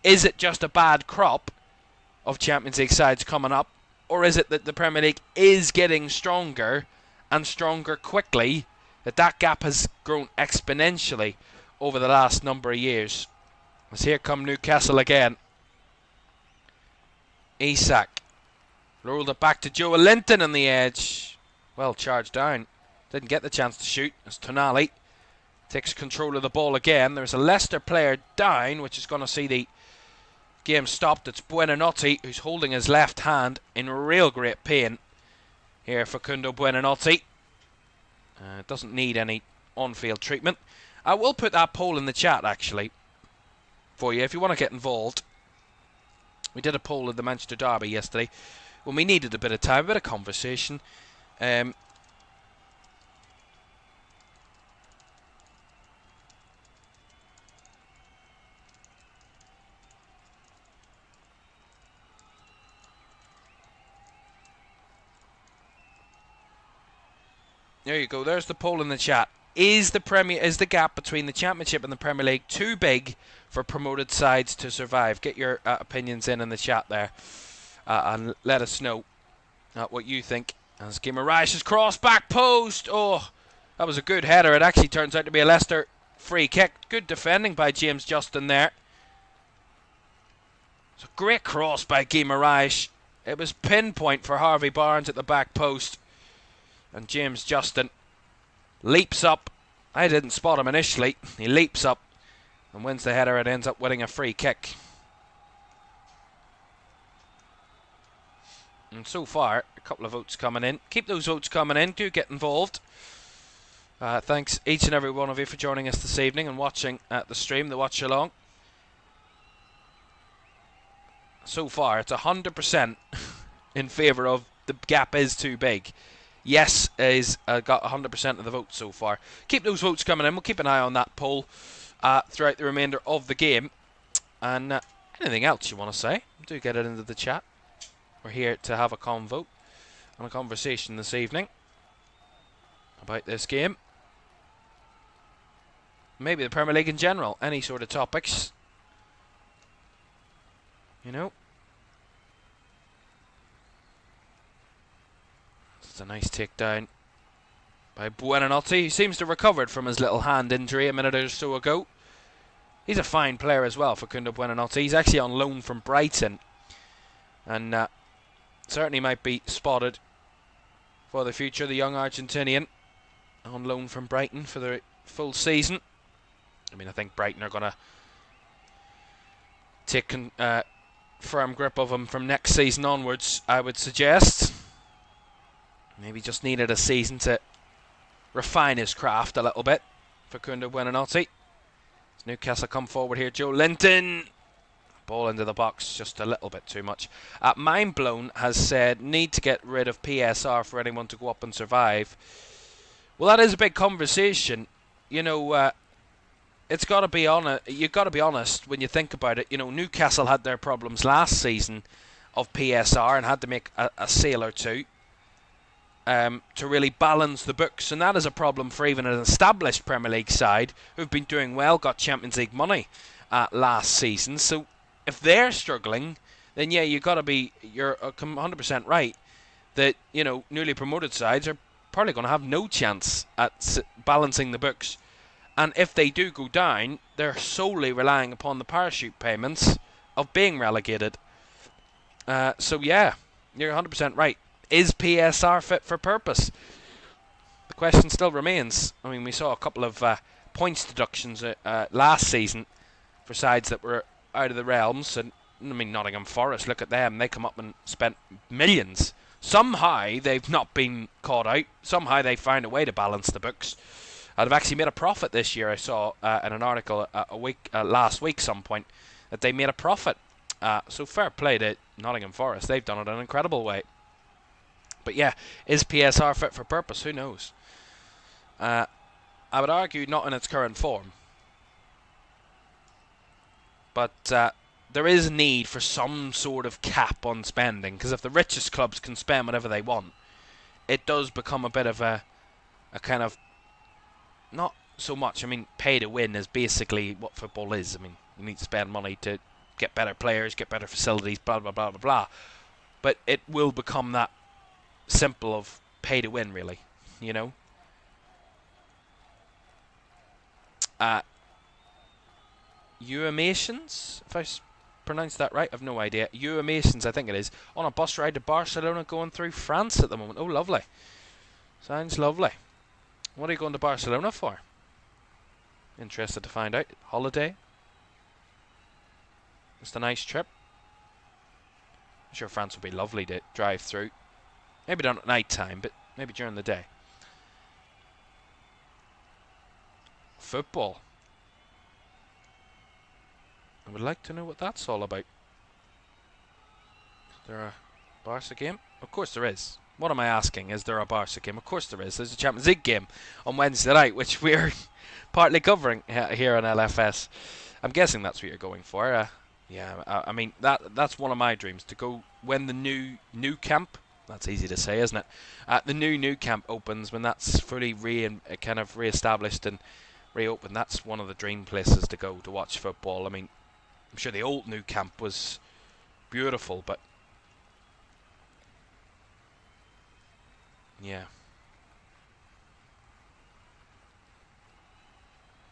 Is it just a bad crop of Champions League sides coming up, or is it that the Premier League is getting stronger and stronger quickly, that gap has grown exponentially over the last number of years? As here come Newcastle again. Isak rolled it back to Joe Linton on the edge. Well charged down. Didn't get the chance to shoot as Tonali takes control of the ball again. There's a Leicester player down, which is going to see the game stopped. It's Buonanotte who's holding his left hand in real great pain here for Facundo Buonanotte. Doesn't need any on-field treatment. I will put that poll in the chat, actually, for you if you want to get involved. We did a poll at the Manchester Derby yesterday when we needed a bit of time, a bit of conversation. There you go. There's the poll in the chat. Is the gap between the Championship and the Premier League too big for promoted sides to survive? Get your opinions in the chat there, and let us know what you think. As Guimaraes' cross back post. Oh, that was a good header. It actually turns out to be a Leicester free kick. Good defending by James Justin there. It's a great cross by Guimaraes. It was pinpoint for Harvey Barnes at the back post. And James Justin leaps up. I didn't spot him initially. He leaps up and wins the header and ends up winning a free kick. And so far, a couple of votes coming in. Keep those votes coming in. Do get involved. Thanks each and every one of you for joining us this evening and watching the stream, the watch along. So far, it's 100% in favour of the gap is too big. Yes is got 100% of the votes so far. Keep those votes coming in. We'll keep an eye on that poll throughout the remainder of the game. And anything else you want to say, do get it into the chat. We're here to have a convo and a conversation this evening about this game. Maybe the Premier League in general. Any sort of topics. You know. It's a nice takedown by Buonanotte. He seems to have recovered from his little hand injury a minute or so ago. He's a fine player as well, Facundo Buonanotte. He's actually on loan from Brighton. And certainly might be spotted for the future. The young Argentinian on loan from Brighton for the full season. I mean, I think Brighton are going to take firm grip of him from next season onwards, I would suggest. Maybe just needed a season to refine his craft a little bit. Facundo Buonanotte. As Newcastle come forward here. Joe Linton. Ball into the box, just a little bit too much. Mindblown has said, need to get rid of PSR for anyone to go up and survive. Well, that is a big conversation. You know, it's got to be you've got to be honest when you think about it. You know, Newcastle had their problems last season of PSR and had to make a sale or two to really balance the books, and that is a problem for even an established Premier League side who've been doing well, got Champions League money last season. So if they're struggling, then yeah, you're 100% right that, you know, newly promoted sides are probably going to have no chance at balancing the books. And if they do go down, they're solely relying upon the parachute payments of being relegated. So yeah, you're 100% right. Is PSR fit for purpose? The question still remains. I mean, we saw a couple of points deductions last season for sides that were out of the realms. And I mean, Nottingham Forest, look at them. They come up and spent millions. Somehow they've not been caught out. Somehow they found a way to balance the books. They've actually made a profit this year. I saw in an article last week some point that they made a profit. So fair play to Nottingham Forest. They've done it in an incredible way. But yeah, is PSR fit for purpose? Who knows? I would argue not in its current form. But there is a need for some sort of cap on spending, because if the richest clubs can spend whatever they want, it does become a bit of a kind of, not so much, I mean, pay to win is basically what football is. I mean, you need to spend money to get better players, get better facilities, blah, blah, blah, blah, blah. But it will become that simple of pay to win, really, you know? Euamations, if I pronounced that right, I've no idea. Euamations, I think it is. On a bus ride to Barcelona going through France at the moment. Oh, lovely. Sounds lovely. What are you going to Barcelona for? Interested to find out. Holiday? Just a nice trip. I'm sure France would be lovely to drive through. Maybe not at night time, but maybe during the day. Football. I would like to know what that's all about. Is there a Barca game? Of course there is. What am I asking? Is there a Barca game? Of course there is. There's a Champions League game on Wednesday night, which we're partly covering here on LFS. I'm guessing that's what you're going for. Yeah, I mean, that's one of my dreams, to go when the new camp, that's easy to say, isn't it? The new camp opens, when that's fully kind of re-established and reopened. That's one of the dream places to go to watch football. I mean, I'm sure the old new camp was beautiful, but yeah,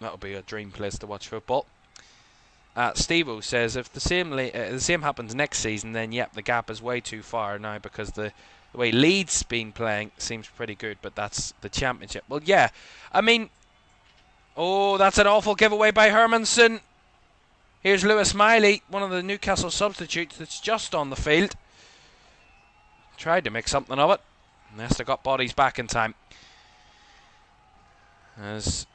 that'll be a dream place to watch football. Steve-O says, if the same happens next season, then yep, the gap is way too far now, because the way Leeds been playing seems pretty good, but that's the Championship. Well, yeah, I mean, oh, that's an awful giveaway by Hermansen. Here's Lewis Miley, one of the Newcastle substitutes that's just on the field. Tried to make something of it. Leicester got bodies back in time. That's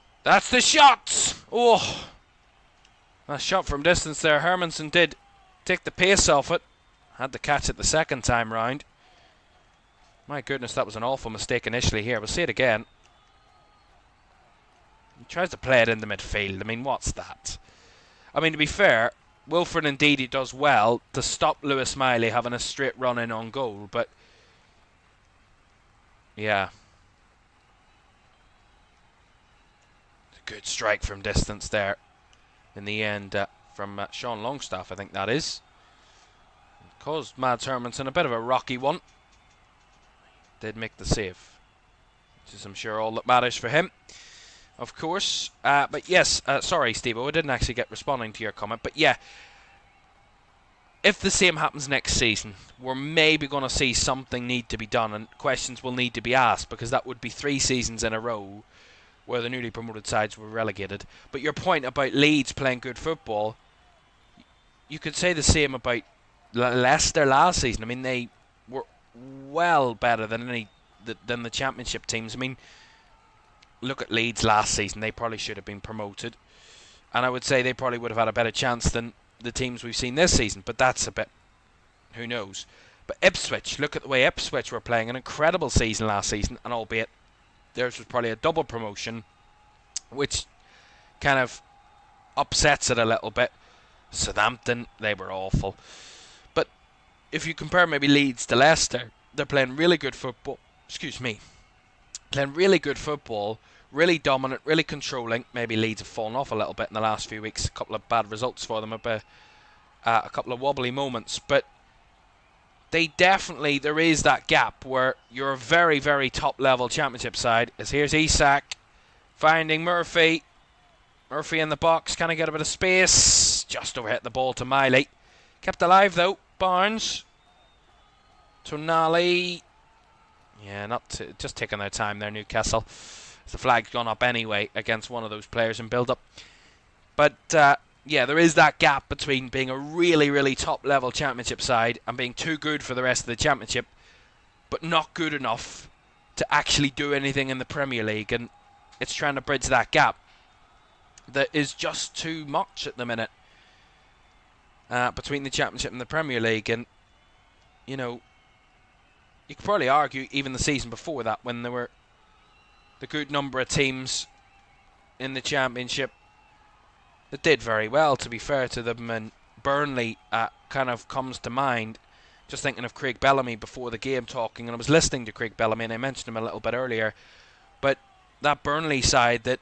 the shot! Oh! That shot from distance there. Hermansen did take the pace off it. Had to catch it the second time round. My goodness, that was an awful mistake initially here. We'll see it again. He tries to play it in the midfield. I mean, what's that? I mean, to be fair, Wilfred indeed he does well to stop Lewis Miley having a straight run in on goal, but yeah. Good strike from distance there in the end from Sean Longstaff, I think that is. It caused Mads Hermansen a bit of a rocky one. Did make the save, which is I'm sure all that matters for him, of course. But yes, sorry Steve-O, I didn't actually get responding to your comment, but yeah, if the same happens next season, we're maybe going to see something need to be done and questions will need to be asked, because that would be 3 seasons in a row where the newly promoted sides were relegated. But your point about Leeds playing good football, you could say the same about Leicester last season. I mean, they were well better than the Championship teams. I mean, look at Leeds last season. They probably should have been promoted, and I would say they probably would have had a better chance than the teams we've seen this season. But that's a bit, who knows. But Ipswich, look at the way Ipswich were playing. An incredible season last season, and albeit theirs was probably a double promotion, which kind of upsets it a little bit. Southampton, they were awful. But if you compare maybe Leeds to Leicester, they're playing really good football. Excuse me. Playing really good football, really dominant, really controlling. Maybe Leeds have fallen off a little bit in the last few weeks. A couple of bad results for them, a couple of wobbly moments. But they definitely, there is that gap where you're a very, very top-level Championship side. As here's Isak finding Murphy. Murphy in the box, can I get a bit of space? Just overhit the ball to Miley. Kept alive though, Barnes. Tonali. Yeah, just taking their time there, Newcastle. The flag's gone up anyway against one of those players in build-up. But yeah, there is that gap between being a really, really top-level Championship side and being too good for the rest of the Championship, but not good enough to actually do anything in the Premier League. And it's trying to bridge that gap that is just too much at the minute between the Championship and the Premier League. And, you know, you could probably argue even the season before that, when there were the good number of teams in the Championship that did very well, to be fair to them. And Burnley kind of comes to mind, just thinking of Craig Bellamy before the game talking, and I was listening to Craig Bellamy and I mentioned him a little bit earlier, but that Burnley side that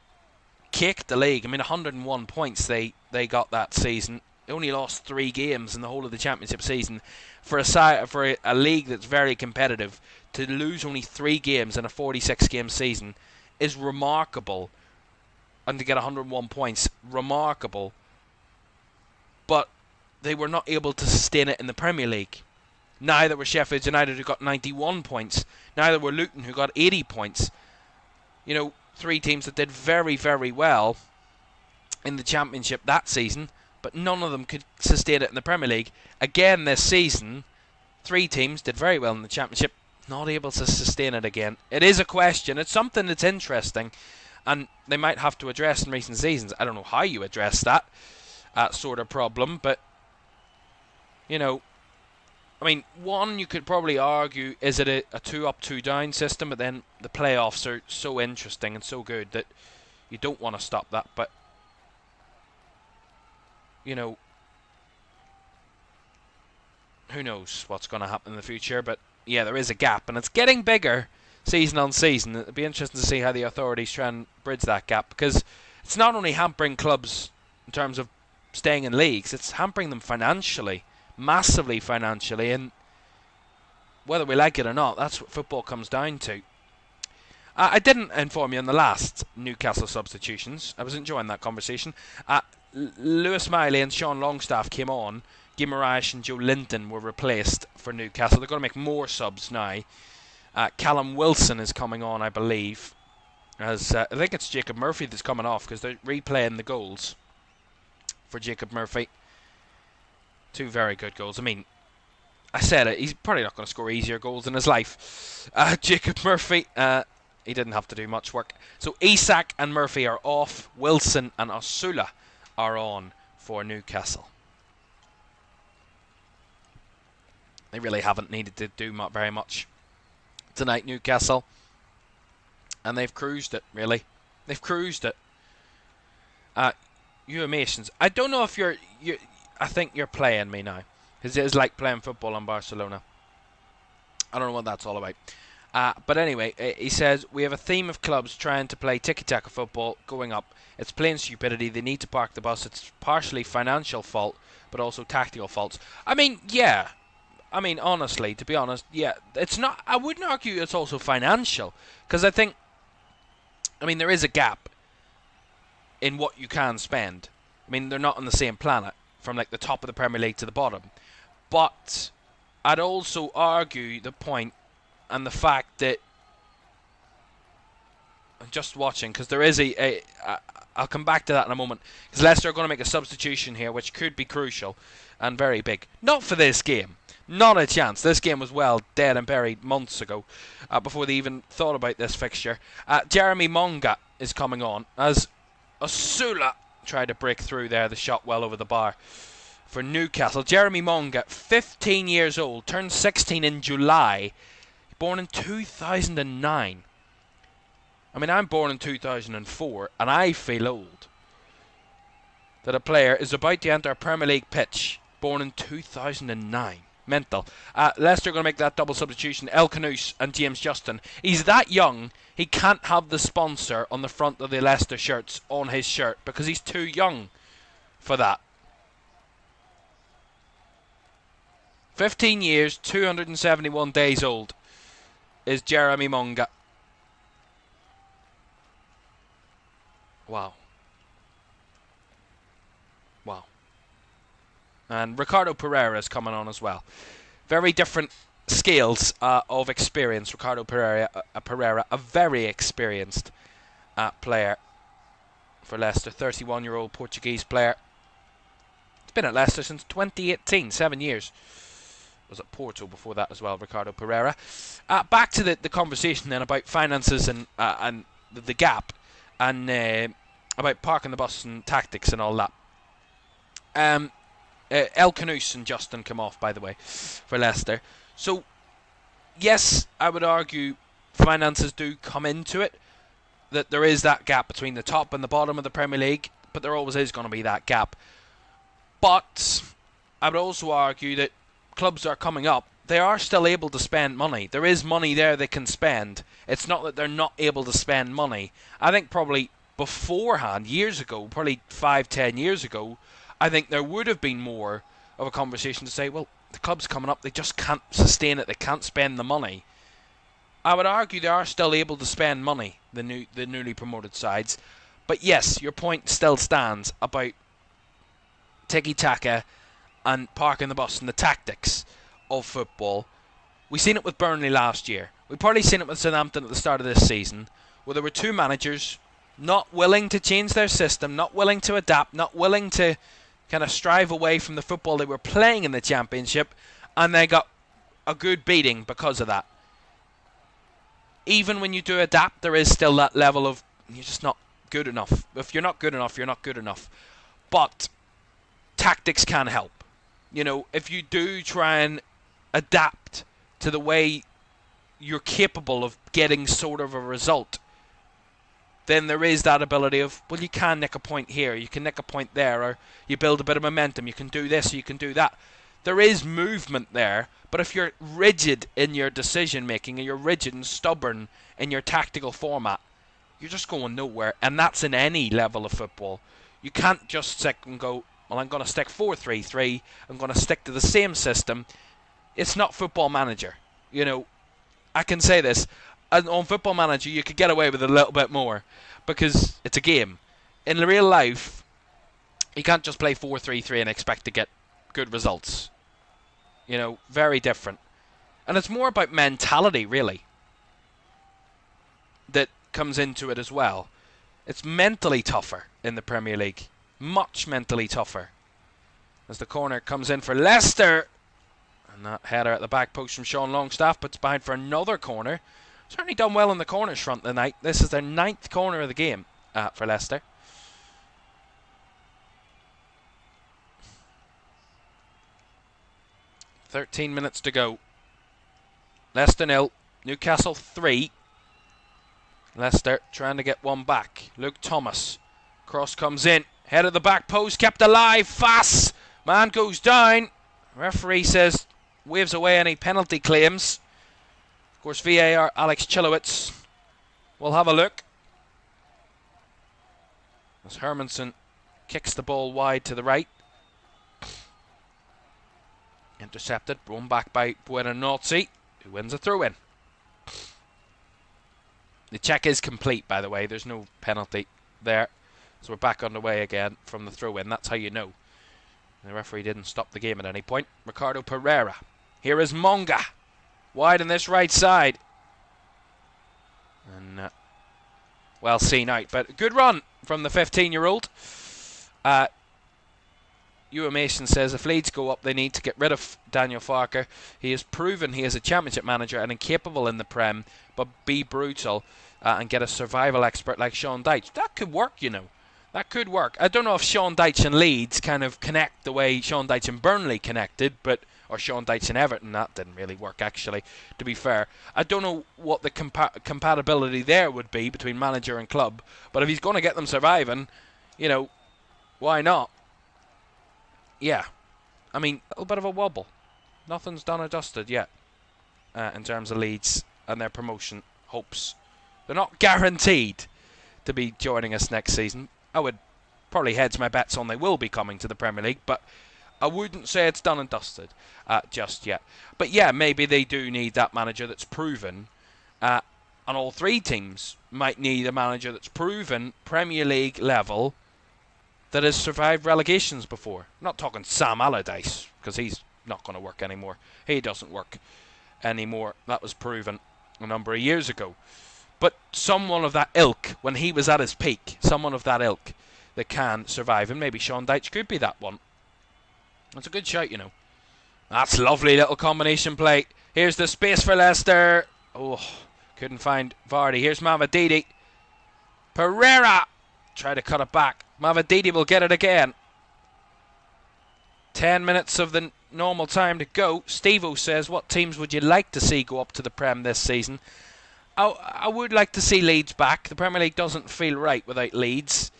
kicked the league, I mean 101 points they got that season. They only lost 3 games in the whole of the Championship season. For a league that's very competitive, to lose only 3 games in a 46-game season is remarkable. And to get 101 points, remarkable. But they were not able to sustain it in the Premier League. Neither were Sheffield United, who got 91 points. Neither were Luton, who got 80 points. You know, 3 teams that did very, very well in the Championship that season, but none of them could sustain it in the Premier League. Again this season, 3 teams did very well in the Championship, not able to sustain it again. It is a question. It's something that's interesting, and they might have to address in recent seasons. I don't know how you address that sort of problem, but, you know, I mean, one, you could probably argue, is it a 2-up, 2-down system? But then the playoffs are so interesting and so good that you don't want to stop that. But, you know, who knows what's going to happen in the future. But, yeah, there is a gap, and it's getting bigger season on season. It'll be interesting to see how the authorities try and bridge that gap, because it's not only hampering clubs in terms of staying in leagues, it's hampering them financially. Massively financially, and whether we like it or not, that's what football comes down to. I didn't inform you on the last Newcastle substitutions. I was enjoying that conversation. Lewis Miley and Sean Longstaff came on. Guimaraes and Joe Linton were replaced for Newcastle. They're going to make more subs now. Callum Wilson is coming on, I believe. As I think it's Jacob Murphy that's coming off, because they're replaying the goals. for Jacob Murphy. 2 very good goals. I mean, I said it, he's probably not going to score easier goals in his life. Jacob Murphy, he didn't have to do much work. So Isak and Murphy are off. Wilson and Osula are on for Newcastle. They really haven't needed to do very much tonight, Newcastle. And they've cruised it, really. They've cruised it. You Amations, I don't know if you're I think you're playing me now. Because it is like playing football in Barcelona. I don't know what that's all about. But anyway, he says, we have a theme of clubs trying to play tiki-taka football going up. It's plain stupidity. They need to park the bus. It's partially financial fault, but also tactical faults. I mean, yeah. I mean, honestly, to be honest, yeah. It's not. I wouldn't argue it's also financial. Because I think, I mean, there is a gap in what you can spend. I mean, they're not on the same planet, from like the top of the Premier League to the bottom. But I'd also argue the point and the fact that I'm just watching, because there is I'll come back to that in a moment, because Leicester are going to make a substitution here which could be crucial and very big. Not for this game. Not a chance. This game was well dead and buried months ago, before they even thought about this fixture. Jeremy Monga is coming on as Osula tried to break through there. The shot well over the bar for Newcastle. Jeremy Monga, 15 years old, turned 16 in July, born in 2009. I mean, I'm born in 2004, and I feel old that a player is about to enter a Premier League pitch, born in 2009. Mental. Leicester are going to make that double substitution. El Canouse and James Justin. He's that young, he can't have the sponsor on the front of the Leicester shirts on his shirt because he's too young for that. 15 years, 271 days old is Jeremy Monga. Wow. Wow. And Ricardo Pereira is coming on as well. Very different scales of experience. Ricardo Pereira, a very experienced player for Leicester. 31-year-old Portuguese player. He's been at Leicester since 2018, 7 years. Was at Porto before that as well, Ricardo Pereira. Back to the conversation then about finances and the gap, and about parking the bus and tactics and all that. El Canouse and Justin come off, by the way, for Leicester. So, yes, I would argue finances do come into it, that there is that gap between the top and the bottom of the Premier League, but there always is going to be that gap. But I would also argue that clubs are coming up, they are still able to spend money. There is money there they can spend. It's not that they're not able to spend money. I think probably beforehand, years ago, probably 5-10 years ago, I think there would have been more of a conversation to say, well, the club's coming up, they just can't sustain it, they can't spend the money. I would argue they are still able to spend money, the newly promoted sides. But yes, your point still stands about tiki-taka and parking the bus and the tactics of football. We've seen it with Burnley last year. We've probably seen it with Southampton at the start of this season, where there were two managers not willing to change their system, not willing to adapt, not willing to kind of strive away from the football they were playing in the Championship, and they got a good beating because of that. Even when you do adapt, there is still that level of, you're just not good enough. If you're not good enough, you're not good enough. But tactics can help. You know, if you do try and adapt to the way you're capable of getting sort of a result, then there is that ability of, well, you can nick a point here, you can nick a point there, or you build a bit of momentum, you can do this, you can do that. There is movement there, but if you're rigid in your decision making and you're rigid and stubborn in your tactical format, you're just going nowhere, and that's in any level of football. You can't just stick and go, well, I'm going to stick 4-3-3, I'm going to stick to the same system. It's not Football Manager. You know, I can say this, on Football Manager you could get away with a little bit more, because it's a game. In real life, you can't just play 4-3-3 and expect to get good results. You know, very different. And it's more about mentality, really, that comes into it as well. It's mentally tougher in the Premier League. Much mentally tougher. As the corner comes in for Leicester. And that header at the back post from Sean Longstaff puts behind for another corner. Certainly done well in the corners front tonight. This is their 9th corner of the game for Leicester. "13 minutes to go. Leicester 0, Newcastle 3. Leicester trying to get one back. Luke Thomas. Cross comes in. Head of the back post, kept alive. Fass. Man goes down. Referee says, waves away any penalty claims. Of course, VAR Alex Chilowitz will have a look. As Hermansen kicks the ball wide to the right. Intercepted, run back by Buonanotte, who wins a throw-in. The check is complete, by the way. There's no penalty there. So we're back underway again from the throw-in. That's how you know. The referee didn't stop the game at any point. Ricardo Pereira. Here is Monga. Wide on this right side. And well seen out. But good run from the 15-year-old. Ewan Mason says if Leeds go up, they need to get rid of Daniel Farker. He has proven he is a championship manager and incapable in the Prem, but be brutal and get a survival expert like Sean Dyche. That could work, you know. That could work. I don't know if Sean Dyche and Leeds kind of connect the way Sean Dyche and Burnley connected, or Sean Dyche and Everton. That didn't really work, actually, to be fair. I don't know what the compatibility there would be between manager and club, but if he's going to get them surviving, you know, why not? Yeah, I mean, a little bit of a wobble. Nothing's done or dusted yet in terms of Leeds and their promotion hopes. They're not guaranteed to be joining us next season. I would probably hedge my bets on they will be coming to the Premier League, but I wouldn't say it's done and dusted just yet. But yeah, maybe they do need that manager that's proven. And all three teams might need a manager that's proven Premier League level, that has survived relegations before. I'm not talking Sam Allardyce, because he's not going to work anymore. He doesn't work anymore. That was proven a number of years ago. But someone of that ilk, when he was at his peak, someone of that ilk that can survive, and maybe Sean Dyche could be that one. That's a good shout, you know. That's lovely little combination play. Here's the space for Leicester. Oh, couldn't find Vardy. Here's Mavididi. Pereira. Try to cut it back. Mavididi will get it again. 10 minutes of the normal time to go. Steve-O says, what teams would you like to see go up to the Prem this season? I would like to see Leeds back. The Premier League doesn't feel right without Leeds.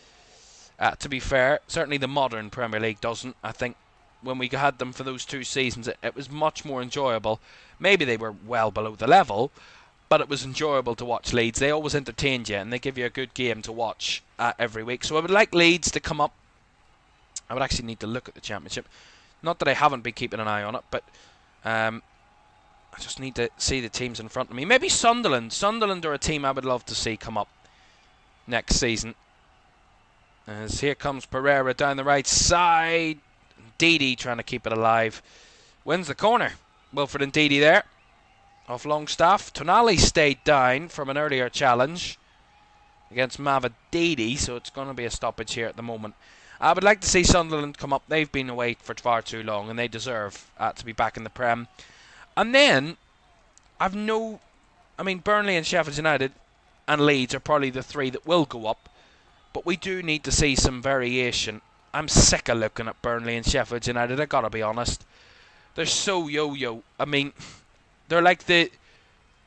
To be fair, certainly the modern Premier League doesn't. I think when we had them for those 2 seasons, it was much more enjoyable. Maybe they were well below the level, but it was enjoyable to watch Leeds. They always entertained you, and they give you a good game to watch every week. So I would like Leeds to come up. I would actually need to look at the Championship. Not that I haven't been keeping an eye on it, but I just need to see the teams in front of me. Maybe Sunderland. Sunderland are a team I would love to see come up next season. As here comes Pereira down the right side. Ndidi trying to keep it alive. Wins the corner. Wilfred Ndidi there. Off Longstaff. Tonali stayed down from an earlier challenge against Mavididi, so it's going to be a stoppage here at the moment. I would like to see Sunderland come up. They've been away for far too long, and they deserve to be back in the Prem. And then, I mean, Burnley and Sheffield United and Leeds are probably the 3 that will go up, but we do need to see some variation. I'm sick of looking at Burnley and Sheffield United, I've got to be honest. They're so yo-yo. I mean, they're like the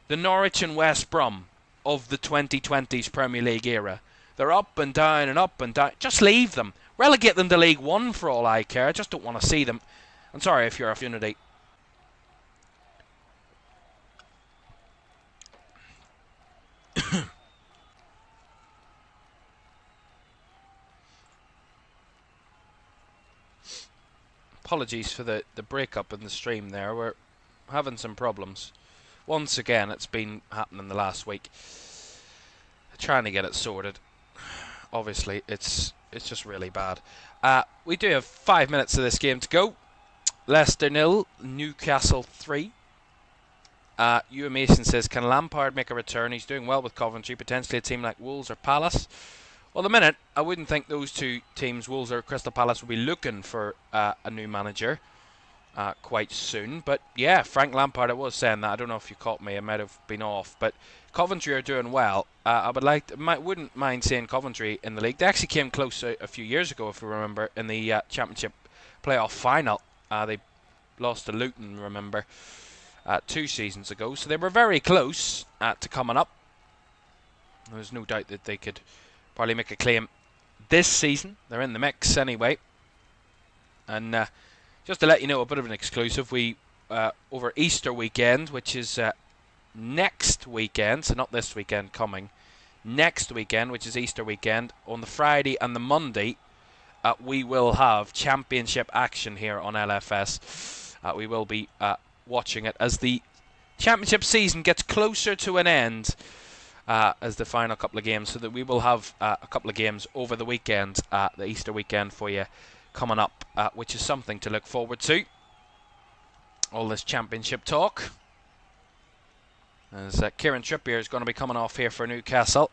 Norwich and West Brom of the 2020s Premier League era. They're up and down and up and down. Just leave them. Relegate them to League One for all I care. I just don't want to see them. I'm sorry if you're a Unity. Apologies for the breakup in the stream there. We're having some problems. Once again, it's been happening the last week. Trying to get it sorted. Obviously, it's just really bad. We do have 5 minutes of this game to go. Leicester 0, Newcastle 3. Ewan Mason says, can Lampard make a return? He's doing well with Coventry, potentially a team like Wolves or Palace. Well, the minute, I wouldn't think those two teams, Wolves or Crystal Palace, will be looking for a new manager quite soon. But yeah, Frank Lampard, I was saying that. I don't know if you caught me. I might have been off. But Coventry are doing well. I wouldn't mind seeing Coventry in the league. They actually came close a few years ago, if you remember, in the Championship playoff final. They lost to Luton, remember, 2 seasons ago. So they were very close to coming up. There's no doubt that they could probably make a claim this season. They're in the mix anyway. And just to let you know, a bit of an exclusive, we over Easter weekend, which is next weekend, so not this weekend coming, next weekend, which is Easter weekend, on the Friday and the Monday, we will have championship action here on LFS. We will be watching it as the championship season gets closer to an end, as the final couple of games, so that we will have a couple of games over the weekend, the Easter weekend for you coming up, which is something to look forward to. All this championship talk, as Kieran Trippier is going to be coming off here for Newcastle.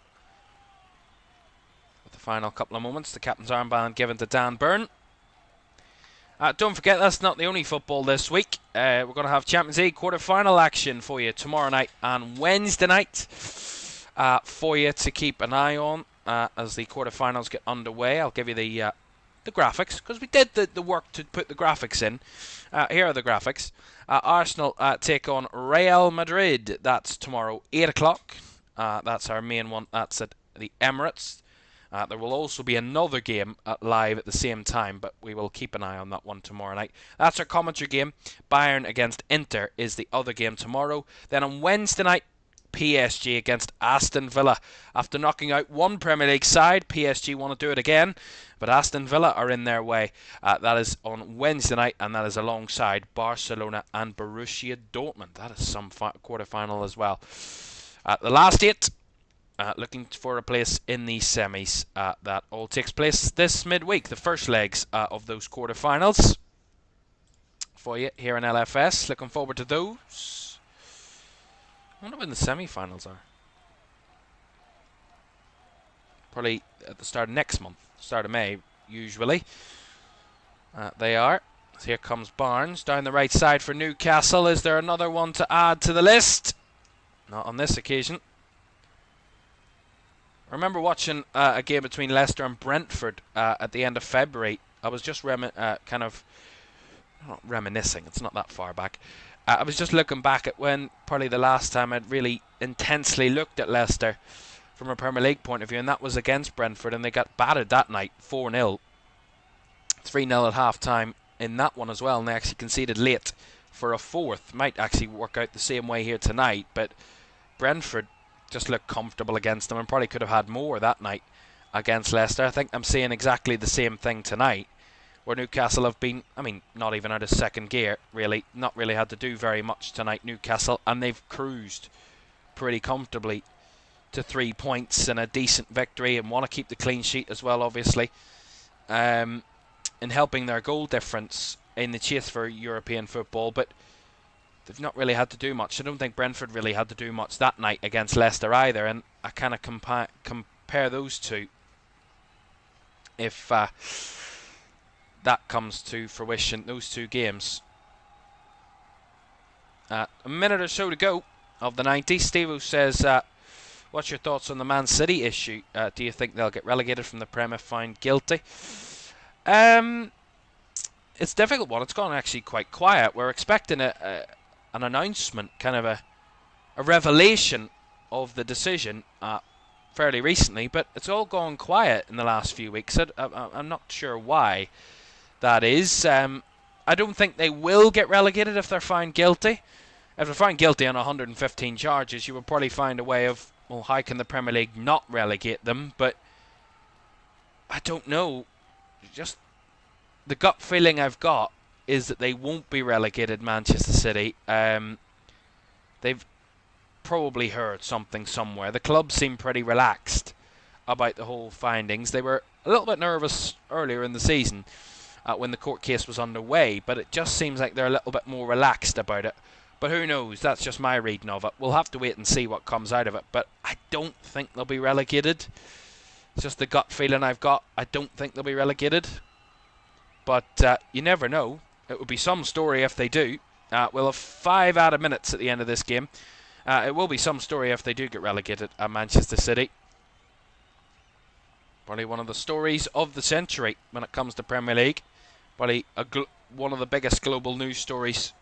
With the final couple of moments, the captain's armband given to Dan Burn. Don't forget, that's not the only football this week. We're going to have Champions League quarter-final action for you tomorrow night and Wednesday night for you to keep an eye on as the quarter-finals get underway. I'll give you the graphics, because we did the work to put the graphics in. Here are the graphics. Arsenal take on Real Madrid. That's tomorrow, 8 o'clock. That's our main one. That's at the Emirates. There will also be another game live at the same time, but we will keep an eye on that one tomorrow night. That's our commentary game. Bayern against Inter is the other game tomorrow. Then on Wednesday night, PSG against Aston Villa. After knocking out one Premier League side, PSG want to do it again, but Aston Villa are in their way. That is on Wednesday night, and that is alongside Barcelona and Borussia Dortmund. That is some quarter-final as well. The last 8, looking for a place in the semis. That all takes place this midweek, the first legs of those quarter-finals for you here in LFS. Looking forward to those. I wonder when the semi-finals are. Probably at the start of next month, start of May, usually. They are. So here comes Barnes down the right side for Newcastle. Is there another one to add to the list? Not on this occasion. I remember watching a game between Leicester and Brentford at the end of February. I was just kind of not reminiscing. It's not that far back. I was just looking back at when probably the last time I'd really intensely looked at Leicester from a Premier League point of view, and that was against Brentford, and they got battered that night, 4-0. 3-0 at half-time in that one as well, and they actually conceded late for a fourth. Might actually work out the same way here tonight, but Brentford just looked comfortable against them and probably could have had more that night against Leicester. I think I'm seeing exactly the same thing tonight, where Newcastle have been, I mean, not even out of second gear, really. Not really had to do very much tonight, Newcastle, and they've cruised pretty comfortably to 3 points and a decent victory, and want to keep the clean sheet as well, obviously, in helping their goal difference in the chase for European football, but they've not really had to do much. I don't think Brentford really had to do much that night against Leicester either, and I kind of compare those two. If that comes to fruition, those two games. A minute or so to go of the 90. Steve says, what's your thoughts on the Man City issue? Do you think they'll get relegated from the Prem if found guilty? It's a difficult one. It's gone actually quite quiet. We're expecting an announcement, kind of a revelation of the decision fairly recently, but it's all gone quiet in the last few weeks. I'm not sure why that is. I don't think they will get relegated if they're found guilty. If they're found guilty on 115 charges, you would probably find a way of, well, how can the Premier League not relegate them? But I don't know. Just the gut feeling I've got is that they won't be relegated, Manchester City. They've probably heard something somewhere. The club seemed pretty relaxed about the whole findings. They were a little bit nervous earlier in the season when the court case was underway, but it just seems like they're a little bit more relaxed about it. But who knows? That's just my reading of it. We'll have to wait and see what comes out of it. But I don't think they'll be relegated. It's just the gut feeling I've got. I don't think they'll be relegated. But you never know. It would be some story if they do. We'll have 5 added minutes at the end of this game. It will be some story if they do get relegated at Manchester City. Probably one of the stories of the century when it comes to Premier League. Probably one of the biggest global news stories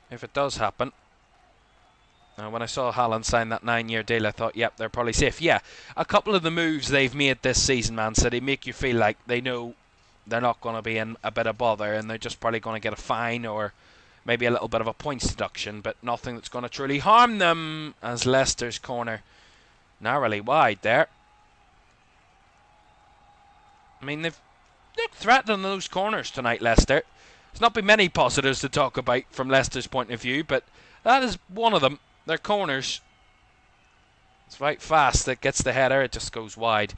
if it does happen. When I saw Haaland sign that 9-year deal, I thought, yep, they're probably safe. Yeah, a couple of the moves they've made this season, Man City, make you feel like they know they're not going to be in a bit of bother and they're just probably going to get a fine or maybe a little bit of a points deduction, but nothing that's going to truly harm them, as Leicester's corner narrowly wide there. I mean, they've threatened those corners tonight, Leicester. There's not been many positives to talk about from Leicester's point of view, but that is one of them. Their corners. It's right fast. That gets the header. It just goes wide.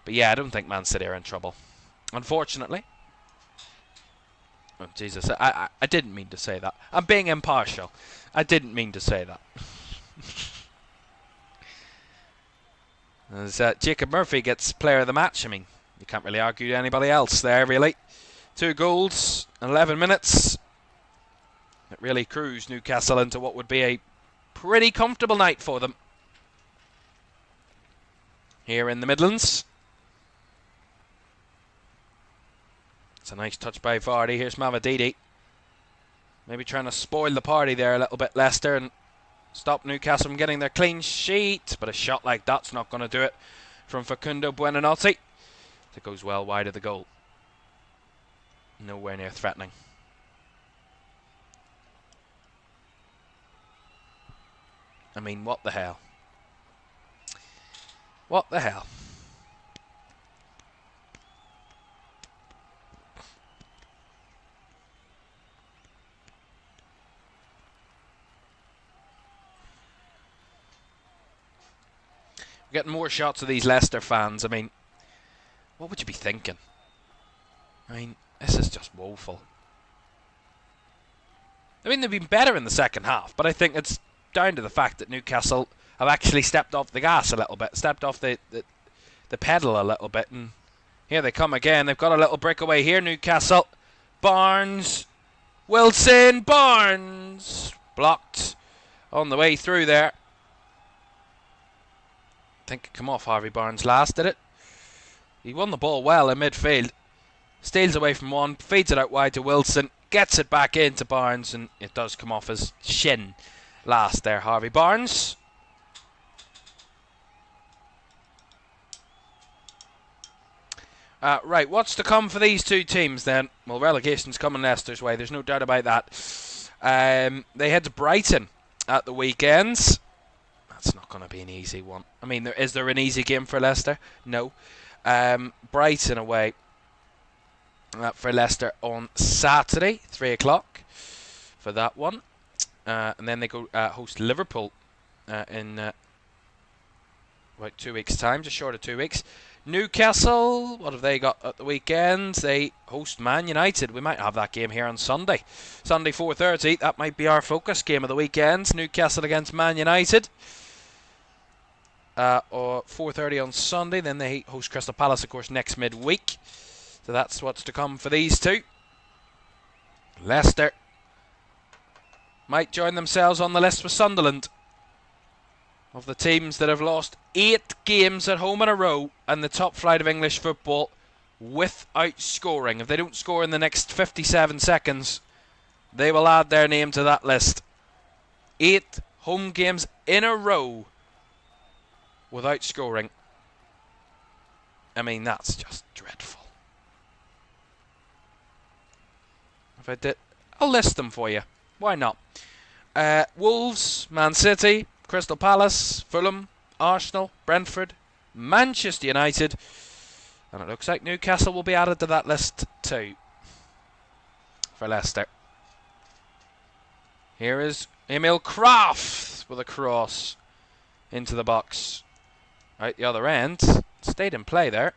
But yeah, I don't think Man City are in trouble, unfortunately. Oh, Jesus. I didn't mean to say that. I'm being impartial. I didn't mean to say that. As Jacob Murphy gets player of the match. I mean, you can't really argue to anybody else there, really. 2 goals in 11 minutes. It really cruised Newcastle into what would be a pretty comfortable night for them. Here in the Midlands. It's a nice touch by Vardy. Here's Mavididi. Maybe trying to spoil the party there a little bit, Leicester, and stop Newcastle from getting their clean sheet. But a shot like that's not going to do it from Facundo Buonanotte. It goes well wide of the goal. Nowhere near threatening. I mean, what the hell? What the hell? We're getting more shots of these Leicester fans. I mean, what would you be thinking? I mean, this is just woeful. I mean, they've been better in the second half, but I think it's down to the fact that Newcastle have actually stepped off the gas a little bit, stepped off the pedal a little bit, and here they come again. They've got a little breakaway here, Newcastle. Barnes, Wilson, Barnes, blocked on the way through there. I think it come off Harvey Barnes last, did it? He won the ball well in midfield, steals away from one, feeds it out wide to Wilson, gets it back into Barnes, and it does come off his shin last there, Harvey Barnes. Right, what's to come for these two teams then? Well, relegation's coming Leicester's way, there's no doubt about that. They head to Brighton at the weekends. That's not going to be an easy one. I mean, is there an easy game for Leicester? No. Brighton away for Leicester on Saturday, 3 o'clock for that one. And then they go host Liverpool in about 2 weeks' time, just short of 2 weeks. Newcastle, what have they got at the weekend? They host Man United. We might have that game here on Sunday. Sunday 4:30, that might be our focus game of the weekend. Newcastle against Man United. Or 4:30 on Sunday. Then they host Crystal Palace, of course, next midweek. So that's what's to come for these two. Leicester might join themselves on the list with Sunderland of the teams that have lost 8 games at home in a row and the top flight of English football without scoring. If they don't score in the next 57 seconds, they will add their name to that list. 8 home games in a row without scoring. I mean, that's just dreadful. If I did, I'll list them for you. Why not? Wolves, Man City, Crystal Palace, Fulham, Arsenal, Brentford, Manchester United, and it looks like Newcastle will be added to that list too for Leicester. Here is Emil Kraft with a cross into the box. Out the other end, stayed in play there.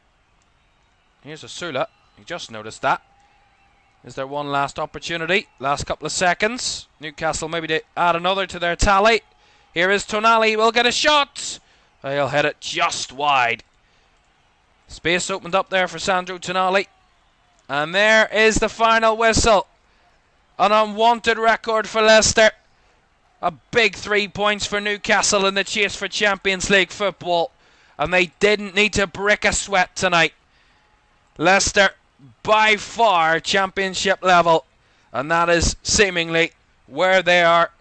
Here's Asula, you just noticed that. Is there one last opportunity? Last couple of seconds. Newcastle maybe to add another to their tally. Here is Tonali, will get a shot. He'll hit it just wide. Space opened up there for Sandro Tonali. And there is the final whistle. An unwanted record for Leicester. A big 3 points for Newcastle in the chase for Champions League football. And they didn't need to break a sweat tonight. Leicester, by far, championship level. And that is seemingly where they are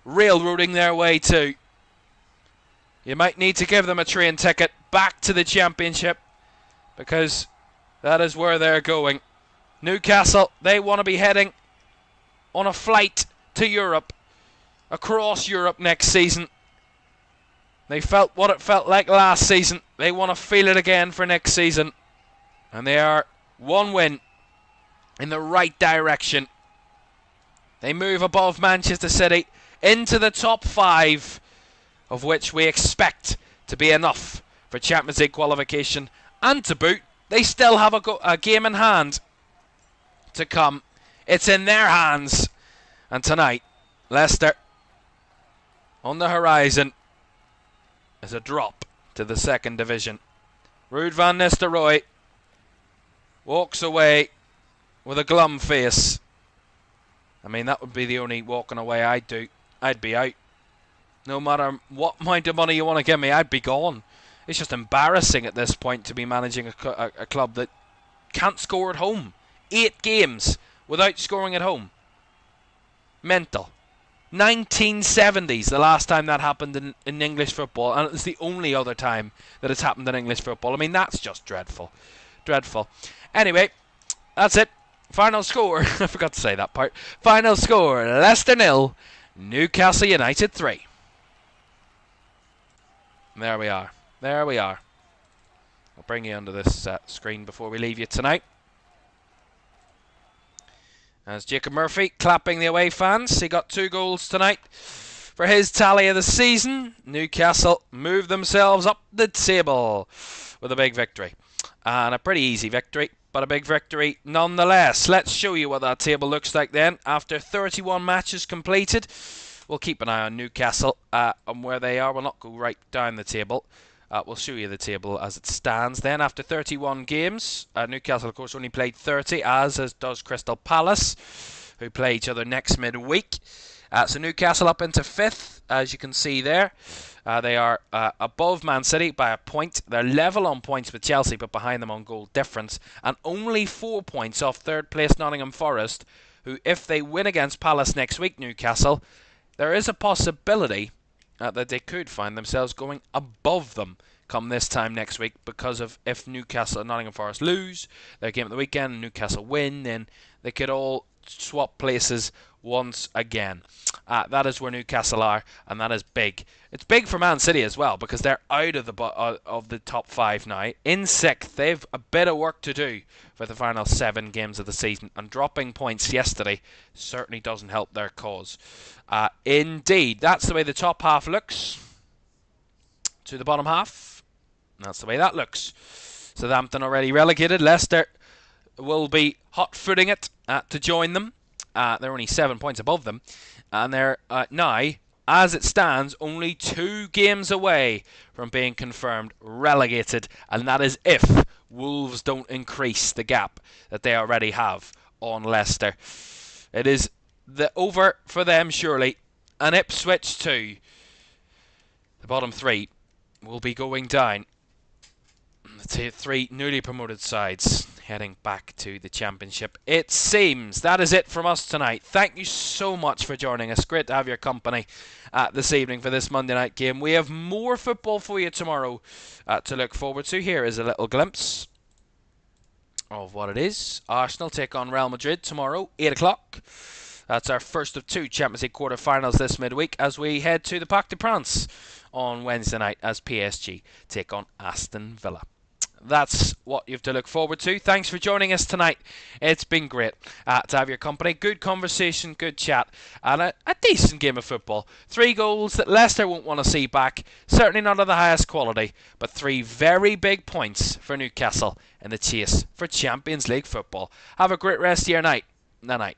railroading their way to. You might need to give them a train ticket back to the championship, because that is where they're going. Newcastle, they want to be heading on a flight to Europe, across Europe next season. They felt what it felt like last season. They want to feel it again for next season. And they are one win in the right direction. They move above Manchester City into the top 5, of which we expect to be enough for Champions League qualification. And to boot, they still have a game in hand to come. It's in their hands. And tonight, Leicester, on the horizon, is a drop to the second division. Ruud van Nistelrooy walks away with a glum face. I mean, that would be the only walking away I'd do. I'd be out. No matter what amount of money you want to give me, I'd be gone. It's just embarrassing at this point to be managing a club that can't score at home. 8 games without scoring at home. Mental. 1970s, the last time that happened in English football, and it's the only other time that it's happened in English football. I mean, that's just dreadful. Dreadful. Anyway, that's it. Final score. I forgot to say that part. Final score, Leicester 0, Newcastle United 3. There we are. There we are. I'll bring you onto this screen before we leave you tonight. As Jacob Murphy clapping the away fans. He got 2 goals tonight for his tally of the season. Newcastle moved themselves up the table with a big victory. And a pretty easy victory, but a big victory nonetheless. Let's show you what that table looks like then. After 31 matches completed, we'll keep an eye on Newcastle and where they are. We'll not go right down the table. We'll show you the table as it stands then. After 31 games, Newcastle, of course, only played 30, as does Crystal Palace, who play each other next midweek. So Newcastle up into 5th, as you can see there. They are above Man City by a point. They're level on points with Chelsea, but behind them on goal difference. And only 4 points off 3rd place Nottingham Forest, who, if they win against Palace next week, Newcastle, there is a possibility that they could find themselves going above them come this time next week, because of if Newcastle and Nottingham Forest lose their game at the weekend and Newcastle win, then they could all swap places once again. That is where Newcastle are, and that is big. It's big for Man City as well, because they're out of the top 5 now. In 6th, they've a bit of work to do for the final 7 games of the season, and dropping points yesterday certainly doesn't help their cause. Indeed, that's the way the top half looks. To the bottom half, that's the way that looks. Southampton already relegated. Leicester will be hot-footing it to join them. They're only 7 points above them, and they're now, as it stands, only 2 games away from being confirmed relegated, and that is if Wolves don't increase the gap that they already have on Leicester. It is over for them, surely, and Ipswich too. The bottom 3 will be going down. The 3 newly promoted sides heading back to the Championship, it seems. That is it from us tonight. Thank you so much for joining us. Great to have your company this evening for this Monday night game. We have more football for you tomorrow to look forward to. Here is a little glimpse of what it is. Arsenal take on Real Madrid tomorrow, 8 o'clock. That's our first of 2 Champions League quarter-finals this midweek, as we head to the Parc des Princes on Wednesday night as PSG take on Aston Villa. That's what you have to look forward to. Thanks for joining us tonight. It's been great to have your company. Good conversation, good chat, and a decent game of football. 3 goals that Leicester won't want to see back. Certainly not of the highest quality, but 3 very big points for Newcastle in the chase for Champions League football. Have a great rest of your night. Night-night.